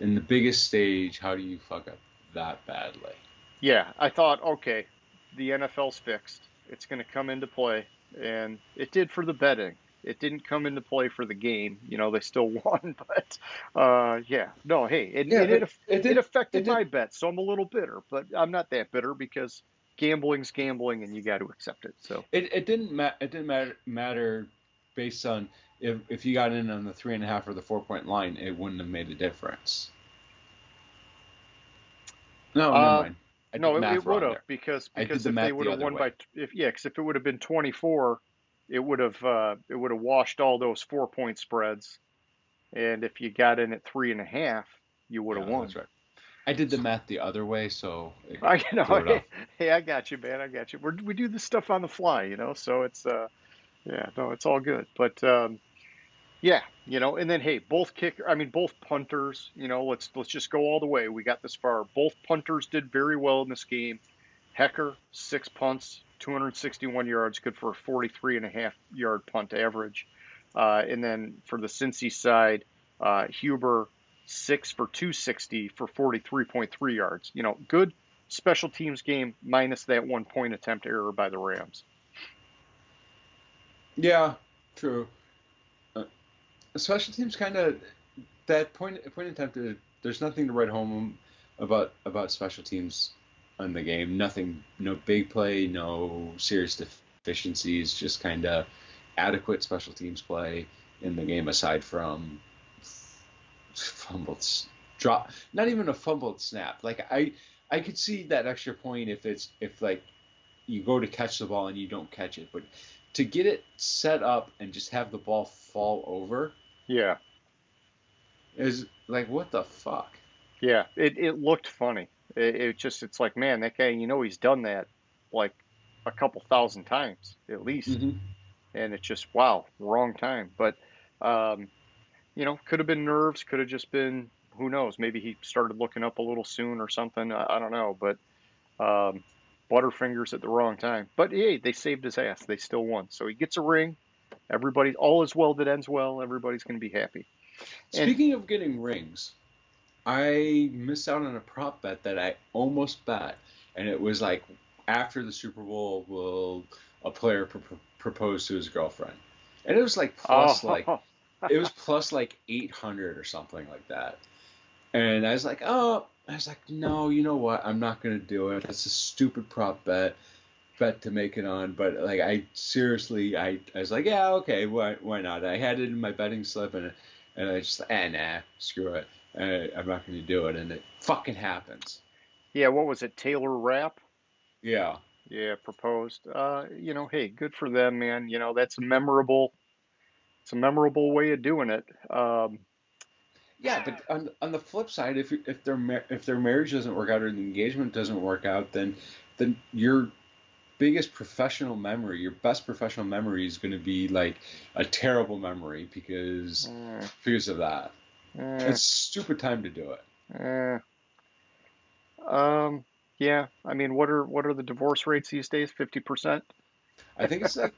in the biggest stage, how do you fuck up that badly? Yeah, I thought, okay, the NFL's fixed. It's going to come into play, and it did for the betting. It didn't come into play for the game. They still won, but yeah, no, hey, Yeah, but it it did it affected did my bet, so I'm a little bitter, but I'm not that bitter because gambling's gambling, and you got to accept it. So. it didn't matter based on if you got in on the 3.5 or the 4 point line, it wouldn't have made a difference. No, never Uh, mind. I did no, the it math would wrong have there. because I did because the if they math would the have other won way. by because if it would have been 24, it would have washed all those 4 point spreads, and if you got in at 3.5, you would have Yeah, that's won. right. I did the math the other way, so it I threw it hey, off. hey, I got you, man. I got you. We do this stuff on the fly, so it's yeah, no, it's all good. But yeah, and then hey, both punters, let's just go all the way. We got this far. Both punters did very well in this game. Hecker, 6 punts, 261 yards, good for a 43.5 yard punt average. And then for the Cincy side, Huber, 6 for 260 for 43.3 yards. Good special teams game minus that 1 point attempt error by the Rams. Yeah, true. Uh, Special teams kind of that point attempt. There's nothing to write home about special teams on the game. Nothing, no big play, no serious deficiencies. Just kind of adequate special teams play in the game aside from fumbled drop. Not even a fumbled snap. Like I could see that extra point if like you go to catch the ball and you don't catch it, but to get it set up and just have the ball fall over Yeah, is like what the fuck. yeah, it looked funny. It's like, man, that guy, he's done that like a couple thousand times at least, Hmm. and it's just wow, wrong time. But um, could have been nerves, could have just been who knows. Maybe he started looking up a little soon or something. I don't know, but um, Butterfingers at the wrong time. But hey, they saved his ass. They still won, so he gets a ring. Everybody, all is well that ends well. Everybody's going to be happy. And Speaking of getting rings, I missed out on a prop bet that I almost bet, and it was like after the Super Bowl, will a player propose to his girlfriend? And it was like oh, it was plus like 800 or something like that. And I was like, oh, I was like, no, you know what? I'm not gonna do it. It's a stupid prop bet. bet to make it on, but like I seriously, I was like, yeah, okay, why not? I had it in my betting slip, and I just, nah, screw it. I'm not going to do it, and it fucking happens. Yeah, what was it? Taylor Rapp? Yeah. Yeah, proposed. Hey, good for them, man. That's memorable. It's a memorable way of doing it. Yeah, but on the flip side, if their marriage doesn't work out or the engagement doesn't work out, then your biggest professional memory, your best professional memory is going to be like a terrible memory eh, because of that. eh, It's stupid time to do it. eh. Um, yeah. I mean, what are the divorce rates these days? 50%? I think it's like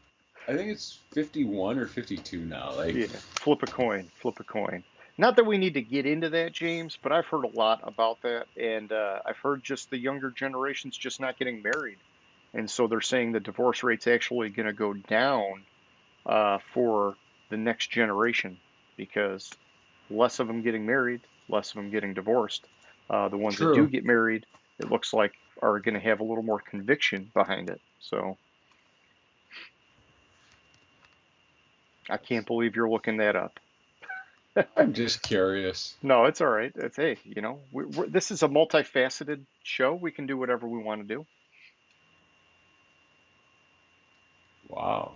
I think it's 51 or 52 now. Like, Yeah. Flip a coin. Flip a coin. Not that we need to get into that, James, but I've heard a lot about that, and I've heard just the younger generation's just not getting married, and so they're saying the divorce rate's actually going to go down for the next generation because less of them getting married, less of them getting divorced. The ones that do true. get married, it looks like are going to have a little more conviction behind it. So I can't believe you're looking that up. I'm just curious. No, it's all right. It's hey, this is a multifaceted show. We can do whatever we want to do. Wow.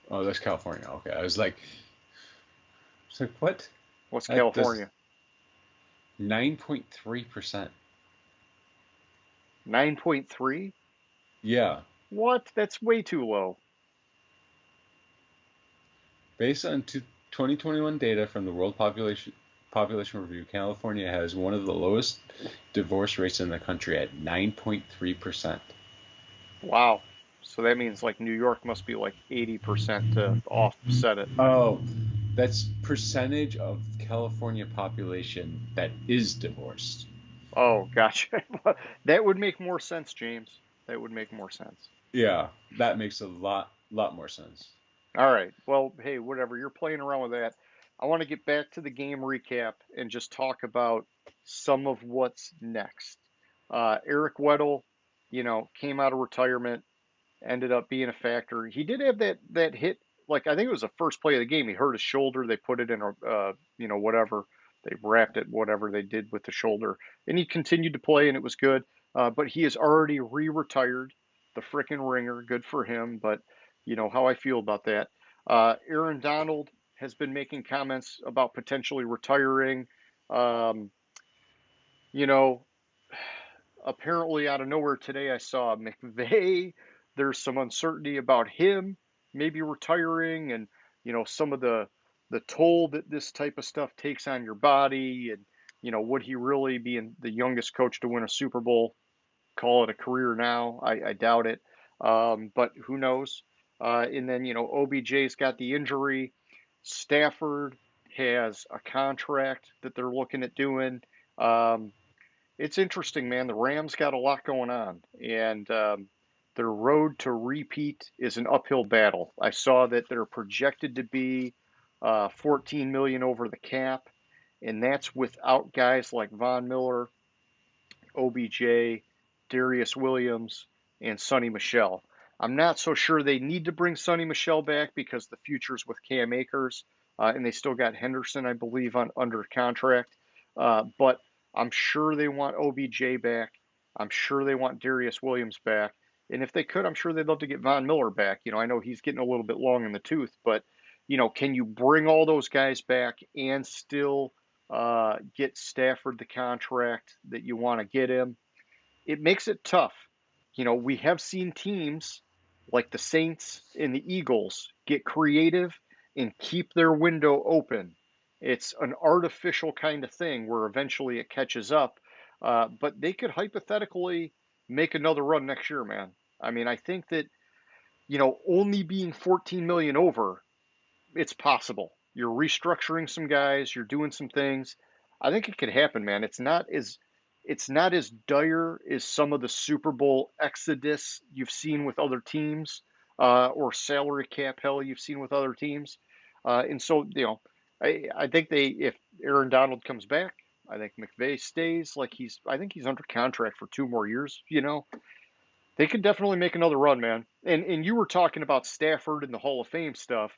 Oh, that's California. Okay. I was like, what? What's That does California? 9.3%. 9.3? Yeah. What? That's way too low. Based on 2021 data from the World Population Review, California has one of the lowest divorce rates in the country at 9.3%. Wow. So that means like New York must be like 80% to offset it. Oh, that's percentage of California population that is divorced. Oh, gotcha. That would make more sense, James. That would make more sense. Yeah, that makes a lot more sense. All right. Well, hey, whatever. You're playing around with that. I want to get back to the game recap and just talk about some of what's next. Eric Weddle, came out of retirement, ended up being a factor. He did have that hit, like I think it was the first play of the game. He hurt his shoulder. They put it in a, whatever. They wrapped it, whatever they did with the shoulder, and he continued to play, and it was good. But he is already re-retired. The frickin' ringer, good for him. But you know how I feel about that. Aaron Donald has been making comments about potentially retiring. Um, you know, Apparently out of nowhere today, I saw McVay. There's some uncertainty about him maybe retiring, and some of the toll that this type of stuff takes on your body, and would he really be the youngest coach to win a Super Bowl? Call it a career now. I doubt it, but who knows? And then OBJ's got the injury. Stafford has a contract that they're looking at doing. Um, it's interesting, man. The Rams got a lot going on, and their road to repeat is an uphill battle. I saw that they're projected to be 14 million over the cap, and that's without guys like Von Miller, OBJ, Darius Williams, and Sonny Michel. I'm not so sure they need to bring Sonny Michel back because the future's with Cam Akers, and they still got Henderson, I believe, on under contract. But I'm sure they want OBJ back. I'm sure they want Darius Williams back. And if they could, I'm sure they'd love to get Von Miller back. I know he's getting a little bit long in the tooth, but can you bring all those guys back and still get Stafford the contract that you want to get him? It makes it tough. We have seen teams like the Saints and the Eagles get creative and keep their window open. It's an artificial kind of thing where eventually it catches up, but they could hypothetically make another run next year, man. I mean, I think that only being 14 million over, it's possible. You're restructuring some guys, you're doing some things. I think it could happen, man. It's not as dire as some of the Super Bowl exodus you've seen with other teams, or salary cap hell you've seen with other teams. And so, I think if Aaron Donald comes back, I think McVay stays. I think he's under contract for 2 more years. They could definitely make another run, man. And you were talking about Stafford and the Hall of Fame stuff.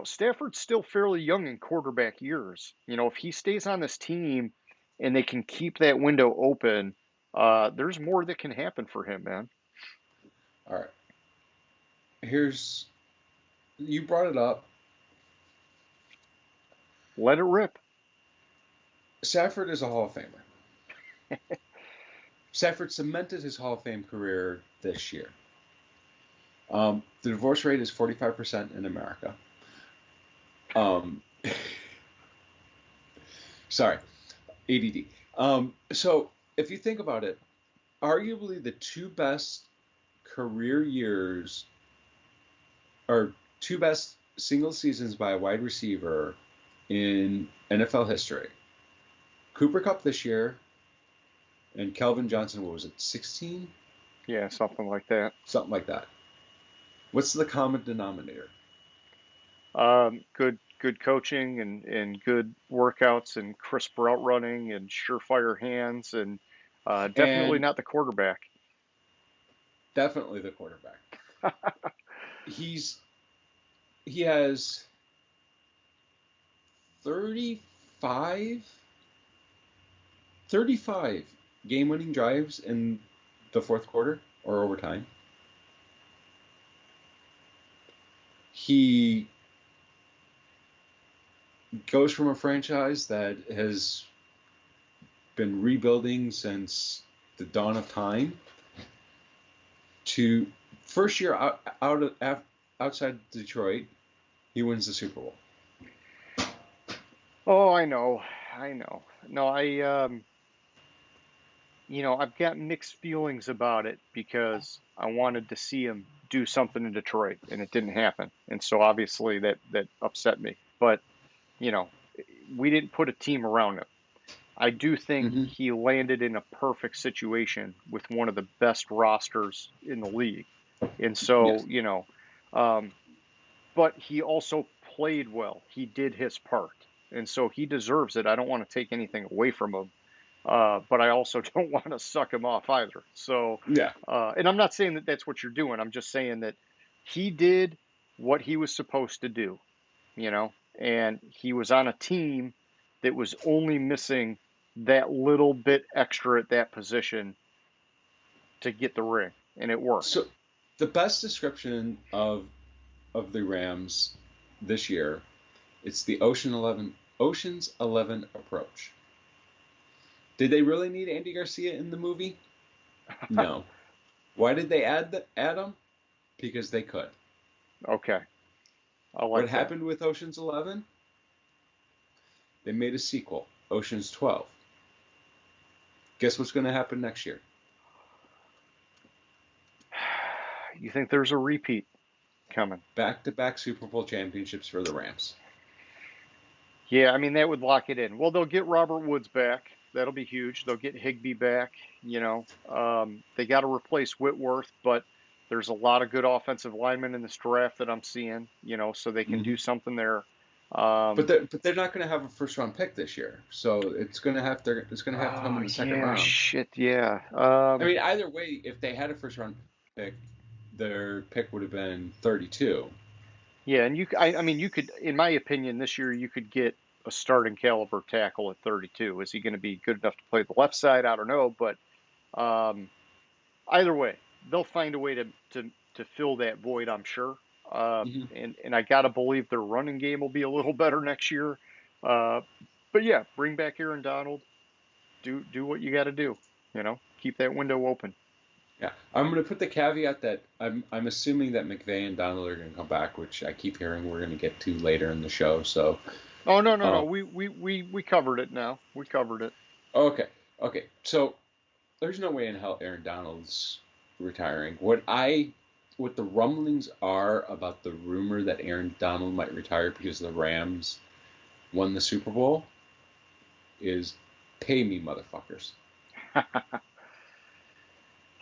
Stafford's still fairly young in quarterback years. If he stays on this team and they can keep that window open, there's more that can happen for him, man. All right. You brought it up. Let it rip. Stafford is a Hall of Famer. Stafford cemented his Hall of Fame career this year. The divorce rate is 45% in America. Sorry, ADD. So if you think about it, arguably the two best career years or two best single seasons by a wide receiver in NFL history. Cooper Kupp this year and Calvin Johnson, what was it, 16? Yeah, something like that. Something like that. What's the common denominator? Good coaching and good workouts and crisp route running and surefire hands and definitely And not the quarterback. definitely the quarterback. He has 35 game-winning drives in the fourth quarter or overtime. He goes from a franchise that has been rebuilding since the dawn of time to first year outside Detroit, he wins the Super Bowl. Oh, I know. No, I've got mixed feelings about it because I wanted to see him do something in Detroit and it didn't happen. And so obviously that upset me. But, we didn't put a team around him. I do think Mm-hmm. he landed in a perfect situation with one of the best rosters in the league. And so, Yes. But he also played well. He did his part. And so he deserves it. I don't want to take anything away from him. But I also don't want to suck him off either. So, Yeah. and I'm not saying that that's what you're doing. I'm just saying that he did what he was supposed to do, and he was on a team that was only missing that little bit extra at that position to get the ring, and it worked. So the best description of the Rams this year, it's the Ocean's 11 approach. Did they really need Andy Garcia in the movie? No. Why did they add him? Because they could. Okay, I What like that. happened with Ocean's 11? They made a sequel, Ocean's 12. Guess what's going to happen next year? You think there's a repeat coming? Back-to-back Super Bowl championships for the Rams. Yeah, I mean, that would lock it in. Well, they'll get Robert Woods back. That'll be huge. They'll get Higbee back. They got to replace Whitworth, but there's a lot of good offensive linemen in this draft that I'm seeing, so they can Mm-hmm. do something there. But they're not going to have a first round pick this year, so it's going to have to come in the second round. Shit, yeah. I mean, either way, if they had a first round pick, their pick would have been 32. Yeah, and you could, in my opinion, this year you could get a starting caliber tackle at 32. Is he going to be good enough to play the left side? I don't know, but either way, they'll find a way to fill that void, I'm sure. Mm-hmm. And I gotta believe their running game will be a little better next year. But yeah, bring back Aaron Donald. Do what you got to do. Keep that window open. Yeah, I'm going to put the caveat that I'm assuming that McVay and Donald are going to come back, which I keep hearing we're going to get to later in the show. So. Oh no. We covered it now. We covered it. Okay. So there's no way in hell Aaron Donald's retiring. What the rumblings are about the rumor that Aaron Donald might retire because the Rams won the Super Bowl is pay me, motherfuckers.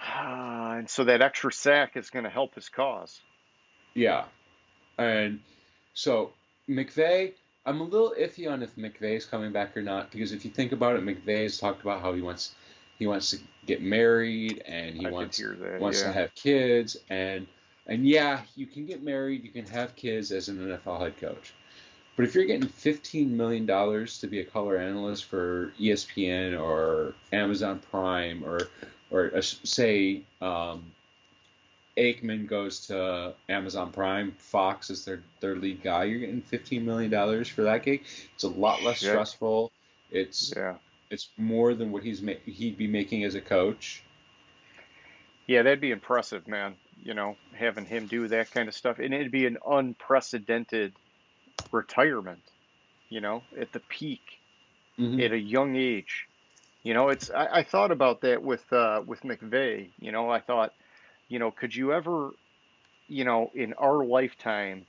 And so that extra sack is going to help his cause. Yeah. And so McVay, I'm a little iffy on if McVay's coming back or not, because if you think about it, McVay's talked about how he wants to get married and he I did wants hear that. wants to Yeah. have kids, and yeah, you can get married, you can have kids as an NFL head coach. But if you're getting $15 million to be a color analyst for ESPN or Amazon Prime, or say Aikman goes to Amazon Prime, Fox is their lead guy, you're getting $15 million for that gig. It's a lot less Shit. stressful. It's Yeah. it's more than what he'd be making as a coach. Yeah, that'd be impressive, man. Having him do that kind of stuff. And it'd be an unprecedented retirement, at the peak, Hmm. at a young age. I thought about that with McVay. I thought, could you ever, in our lifetime,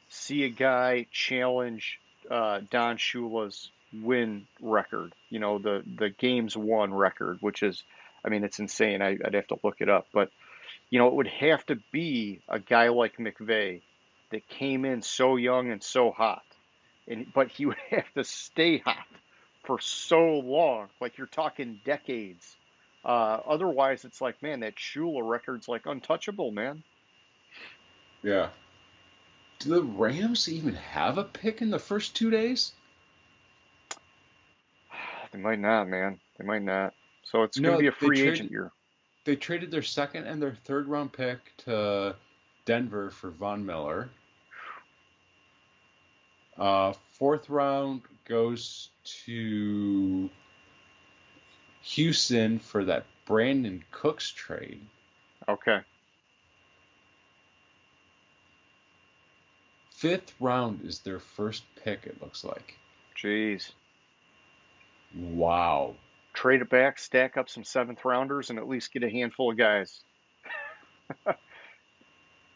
see a guy challenge Don Shula's win record, the games won record, which is, I mean, it's insane. I'd have to look it up, but it would have to be a guy like McVay that came in so young and so hot, but he would have to stay hot for so long, like you're talking decades. Otherwise, it's like, man, that Shula record's like untouchable, man. Yeah. Do the Rams even have a pick in the first 2 days? They might not, man. They might not. So it's going to be No, a free agent year. they traded their second and their third round pick to Denver for Von Miller. Fourth round goes to Houston for that Brandon Cooks trade. Okay. Fifth round is their first pick, it looks like. Jeez. Wow. Trade it back, stack up some seventh rounders, and at least get a handful of guys.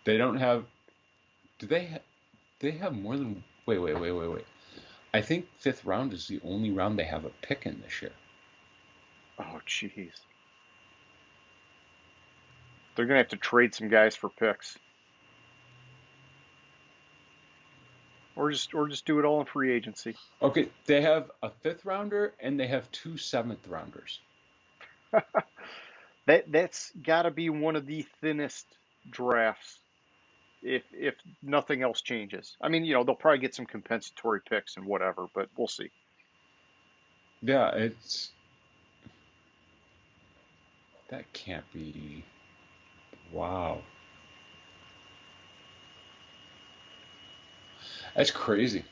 They don't have. Do they have more than. Wait. I think fifth round is the only round they have a pick in this year. Oh, jeez. They're going to have to trade some guys for picks. Or just do it all in free agency. Okay, they have a fifth rounder and they have two seventh rounders. That's got to be one of the thinnest drafts if nothing else changes. I mean, they'll probably get some compensatory picks and whatever, but we'll see. Yeah, that can't be. Wow. That's crazy.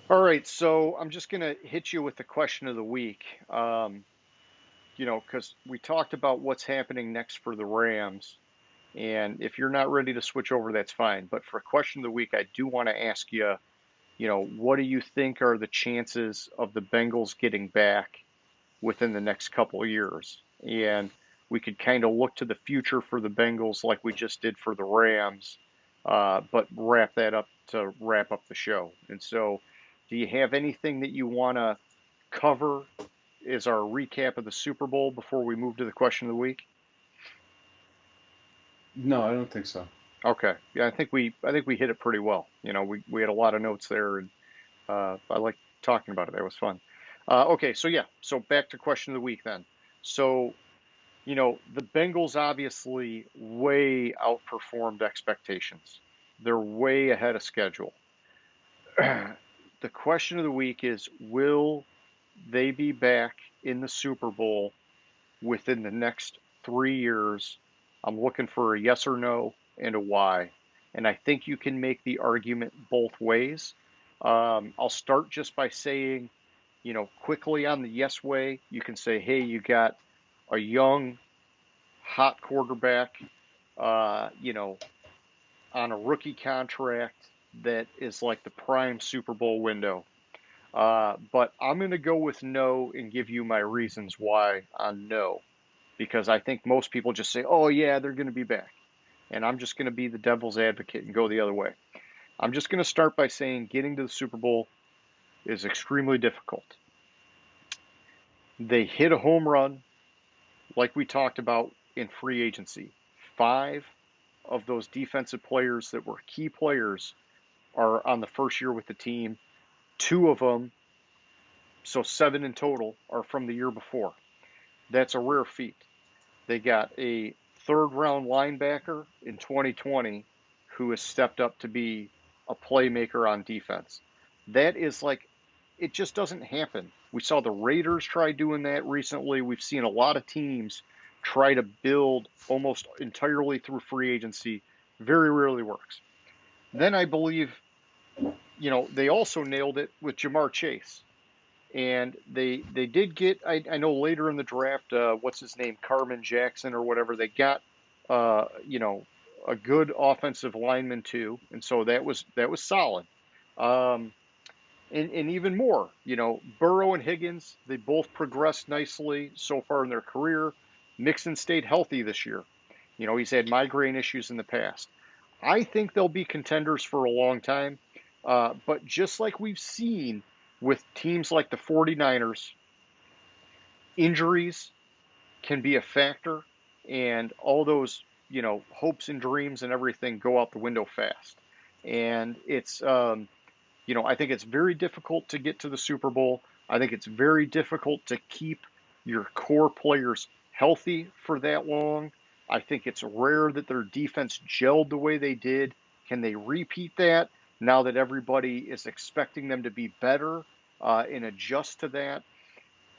All right, so I'm just gonna hit you with the question of the week. Because we talked about what's happening next for the Rams, and if you're not ready to switch over, that's fine. But for question of the week, I do want to ask you, what do you think are the chances of the Bengals getting back within the next couple of years? And we could kind of look to the future for the Bengals like we just did for the Rams, but wrap that up to wrap up the show. And so, do you have anything that you want to cover as our recap of the Super Bowl before we move to the question of the week? No, I don't think so. Okay, yeah, I think we hit it pretty well. We had a lot of notes there, and I like talking about it. That was fun. Okay, so yeah, so back to question of the week then. So the Bengals obviously way outperformed expectations. They're way ahead of schedule. The question of the week is, will they be back in the Super Bowl within the next 3 years? I'm looking for a yes or no and a why. And I think you can make the argument both ways. I'll start just by saying, quickly on the yes way, you can say, hey, you got a young, hot quarterback, on a rookie contract that is like the prime Super Bowl window. But I'm going to go with no and give you my reasons why on no, because I think most people just say, oh, yeah, they're going to be back. And I'm just going to be the devil's advocate and go the other way. I'm just going to start by saying getting to the Super Bowl is extremely difficult. They hit a home run, like we talked about in free agency. 5 of those defensive players that were key players are on the first year with the team. 2 of them, so 7 in total, are from the year before. That's a rare feat. They got a third-round linebacker in 2020 who has stepped up to be a playmaker on defense. That is like, it just doesn't happen. We saw the Raiders try doing that recently. We've seen a lot of teams try to build almost entirely through free agency. Very rarely works. Then I believe, they also nailed it with Jamar Chase. And they did get, I know later in the draft, what's his name, Carmen Jackson or whatever, they got, a good offensive lineman too. And so that was solid. And even more, Burrow and Higgins, they both progressed nicely so far in their career. Mixon stayed healthy this year. He's had migraine issues in the past. I think they'll be contenders for a long time. But just like we've seen with teams like the 49ers, injuries can be a factor, and all those, hopes and dreams and everything go out the window fast. And it's, I think it's very difficult to get to the Super Bowl. I think it's very difficult to keep your core players healthy for that long. I think it's rare that their defense gelled the way they did. Can they repeat that now that everybody is expecting them to be better and adjust to that?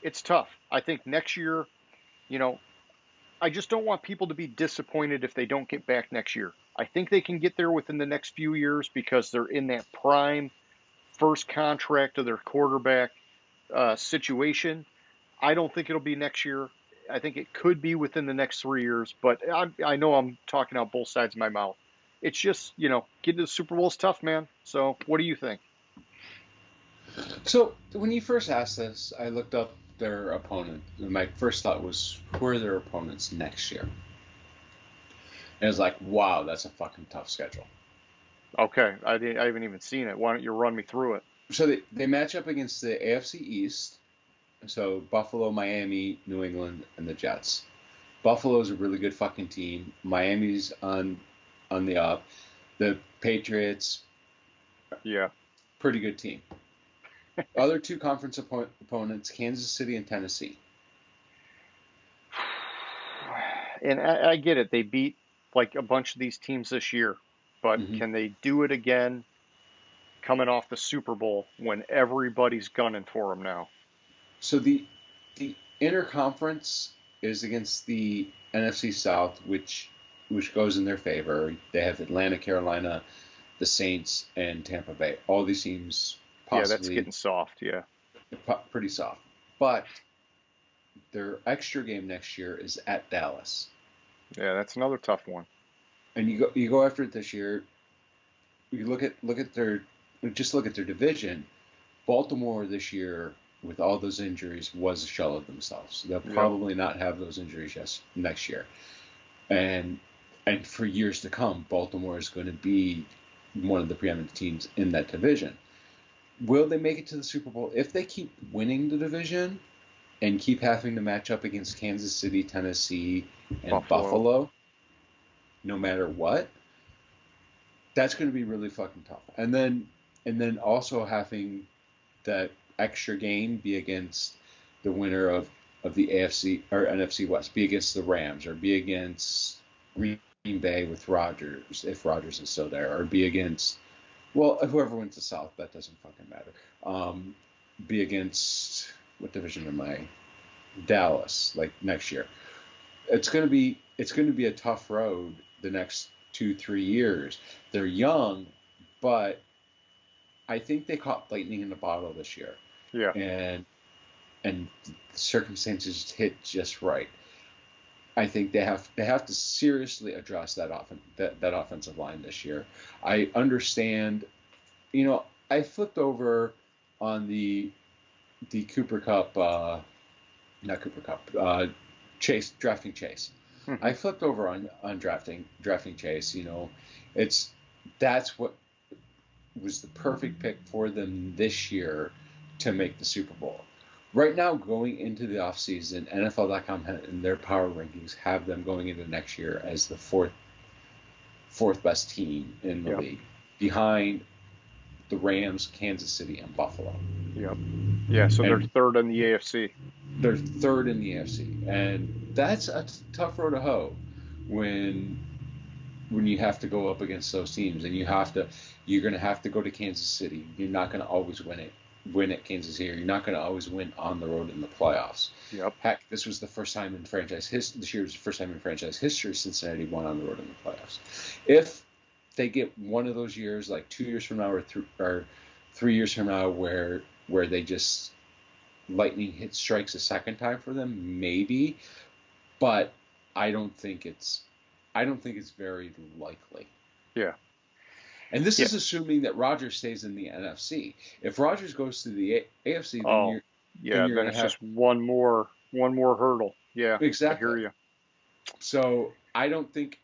It's tough. I think next year, I just don't want people to be disappointed if they don't get back next year. I think they can get there within the next few years because they're in that prime first contract of their quarterback situation. I don't think it'll be next year. I think it could be within the next 3 years, but I know I'm talking out both sides of my mouth. It's just, getting to the Super Bowl is tough, man. So what do you think? So when you first asked this, I looked up their opponent. And my first thought was, who are their opponents next year? And it was like, wow, that's a fucking tough schedule. Okay, I haven't even seen it. Why don't you run me through it? So they match up against the AFC East. So Buffalo, Miami, New England, and the Jets. Buffalo's a really good fucking team. Miami's on the up. The Patriots, yeah, pretty good team. Other two conference opponents, Kansas City and Tennessee. And I get it. They beat like a bunch of these teams this year, but can they do it again coming off the Super Bowl when everybody's gunning for them now? So the interconference is against the NFC South, which goes in their favor. They have Atlanta, Carolina, the Saints, and Tampa Bay. All these teams possibly. Yeah, that's getting soft, yeah. Pretty soft. But their extra game next year is at Dallas. Yeah, that's another tough one. And you go after it this year. You look at their division. Baltimore this year, with all those injuries, was a shell of themselves. They'll probably not have those injuries next year. And for years to come, Baltimore is going to be one of the preeminent teams in that division. Will they make it to the Super Bowl? If they keep winning the division and keep having to match up against Kansas City, Tennessee, and Buffalo no matter what, that's going to be really fucking tough. And then also having that extra game be against the winner of the AFC or NFC West, be against the Rams, or be against Green Bay with Rodgers, if Rodgers is still there, or be against, well, whoever wins the South, that doesn't fucking matter. Be against, what division am I? Dallas, like next year. It's going to be a tough road the next 2-3 years. They're young, but I think they caught lightning in the bottle this year. Yeah. And the circumstances hit just right. I think they have to seriously address that offensive line this year. I understand, I flipped over on the Cooper Cup, not Cooper Cup, Chase, drafting Chase. Mm-hmm. I flipped over on drafting Chase. That's what was the perfect pick for them this year to make the Super Bowl. Right now, going into the offseason, NFL.com in their power rankings have them going into next year as the fourth best team in the league, behind the Rams, Kansas City, and Buffalo. Yep. Yeah, so they're And third in the AFC. they're third in the AFC, and that's a tough road to hoe when you have to go up against those teams, and you're going to have to go to Kansas City. You're not going to always win at Kansas City. You're not going to always win on the road in the playoffs. Yep. Heck, this was the first time in franchise history. This year was the first time in franchise history Cincinnati won on the road in the playoffs. If they get one of those years, like 2 years from now or 3 years from now, where they just lightning strikes a second time for them, maybe, but I don't think it's very likely. Yeah. And this is assuming that Rodgers stays in the NFC. If Rodgers goes to the AFC, then then it's just one more hurdle. Yeah, exactly. I hear you. So I don't think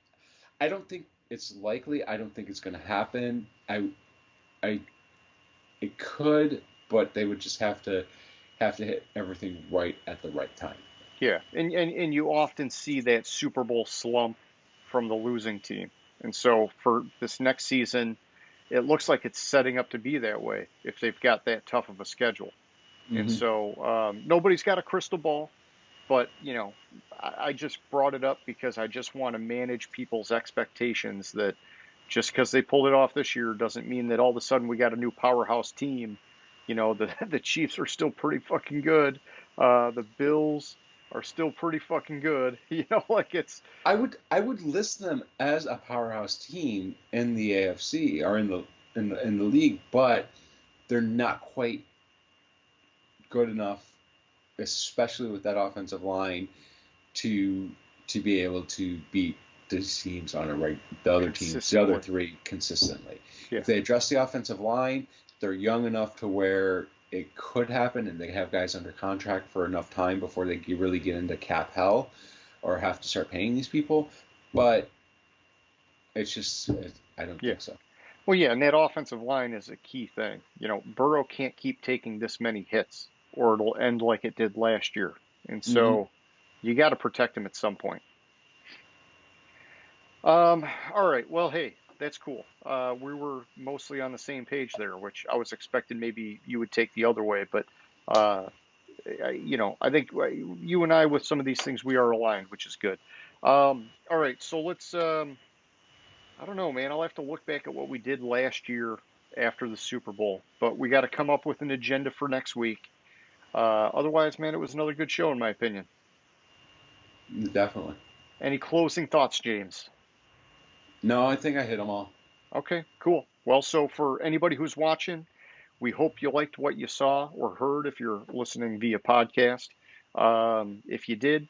it's likely. I don't think it's going to happen. It could, but they would just have to hit everything right at the right time. Yeah, and you often see that Super Bowl slump from the losing team. And so for this next season, it looks like it's setting up to be that way if they've got that tough of a schedule. Mm-hmm. And so nobody's got a crystal ball, but, I just brought it up because I just want to manage people's expectations that just because they pulled it off this year doesn't mean that all of a sudden we got a new powerhouse team. The Chiefs are still pretty fucking good. The Bills are still pretty fucking good. I would list them as a powerhouse team in the AFC or in the league, but they're not quite good enough, especially with that offensive line, to be able to beat these teams the other three consistently. Yeah. If they address the offensive line, they're young enough to where it could happen, and they have guys under contract for enough time before they really get into cap hell or have to start paying these people. But I don't think so. Well, yeah, and that offensive line is a key thing. Burrow can't keep taking this many hits, or it'll end like it did last year. And so you got to protect him at some point. All right. Well, hey, that's cool. We were mostly on the same page there, which I was expecting maybe you would take the other way. But, I think you and I, with some of these things, we are aligned, which is good. All right. So let's, I don't know, man. I'll have to look back at what we did last year after the Super Bowl. But we got to come up with an agenda for next week. Otherwise, man, it was another good show, in my opinion. Definitely. Any closing thoughts, James? No, I think I hit them all. Okay, cool. Well, so for anybody who's watching, we hope you liked what you saw or heard if you're listening via podcast. If you did,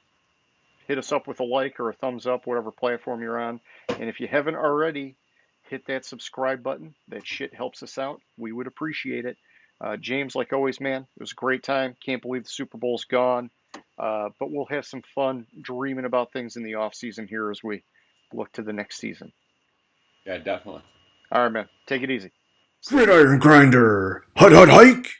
hit us up with a like or a thumbs up, whatever platform you're on. And if you haven't already, hit that subscribe button. That shit helps us out. We would appreciate it. James, like always, man, it was a great time. Can't believe the Super Bowl's gone. But we'll have some fun dreaming about things in the off season here as we look to the next season. Yeah, definitely. All right, man. Take it easy. Gridiron Grinder. Hut, hut, hike.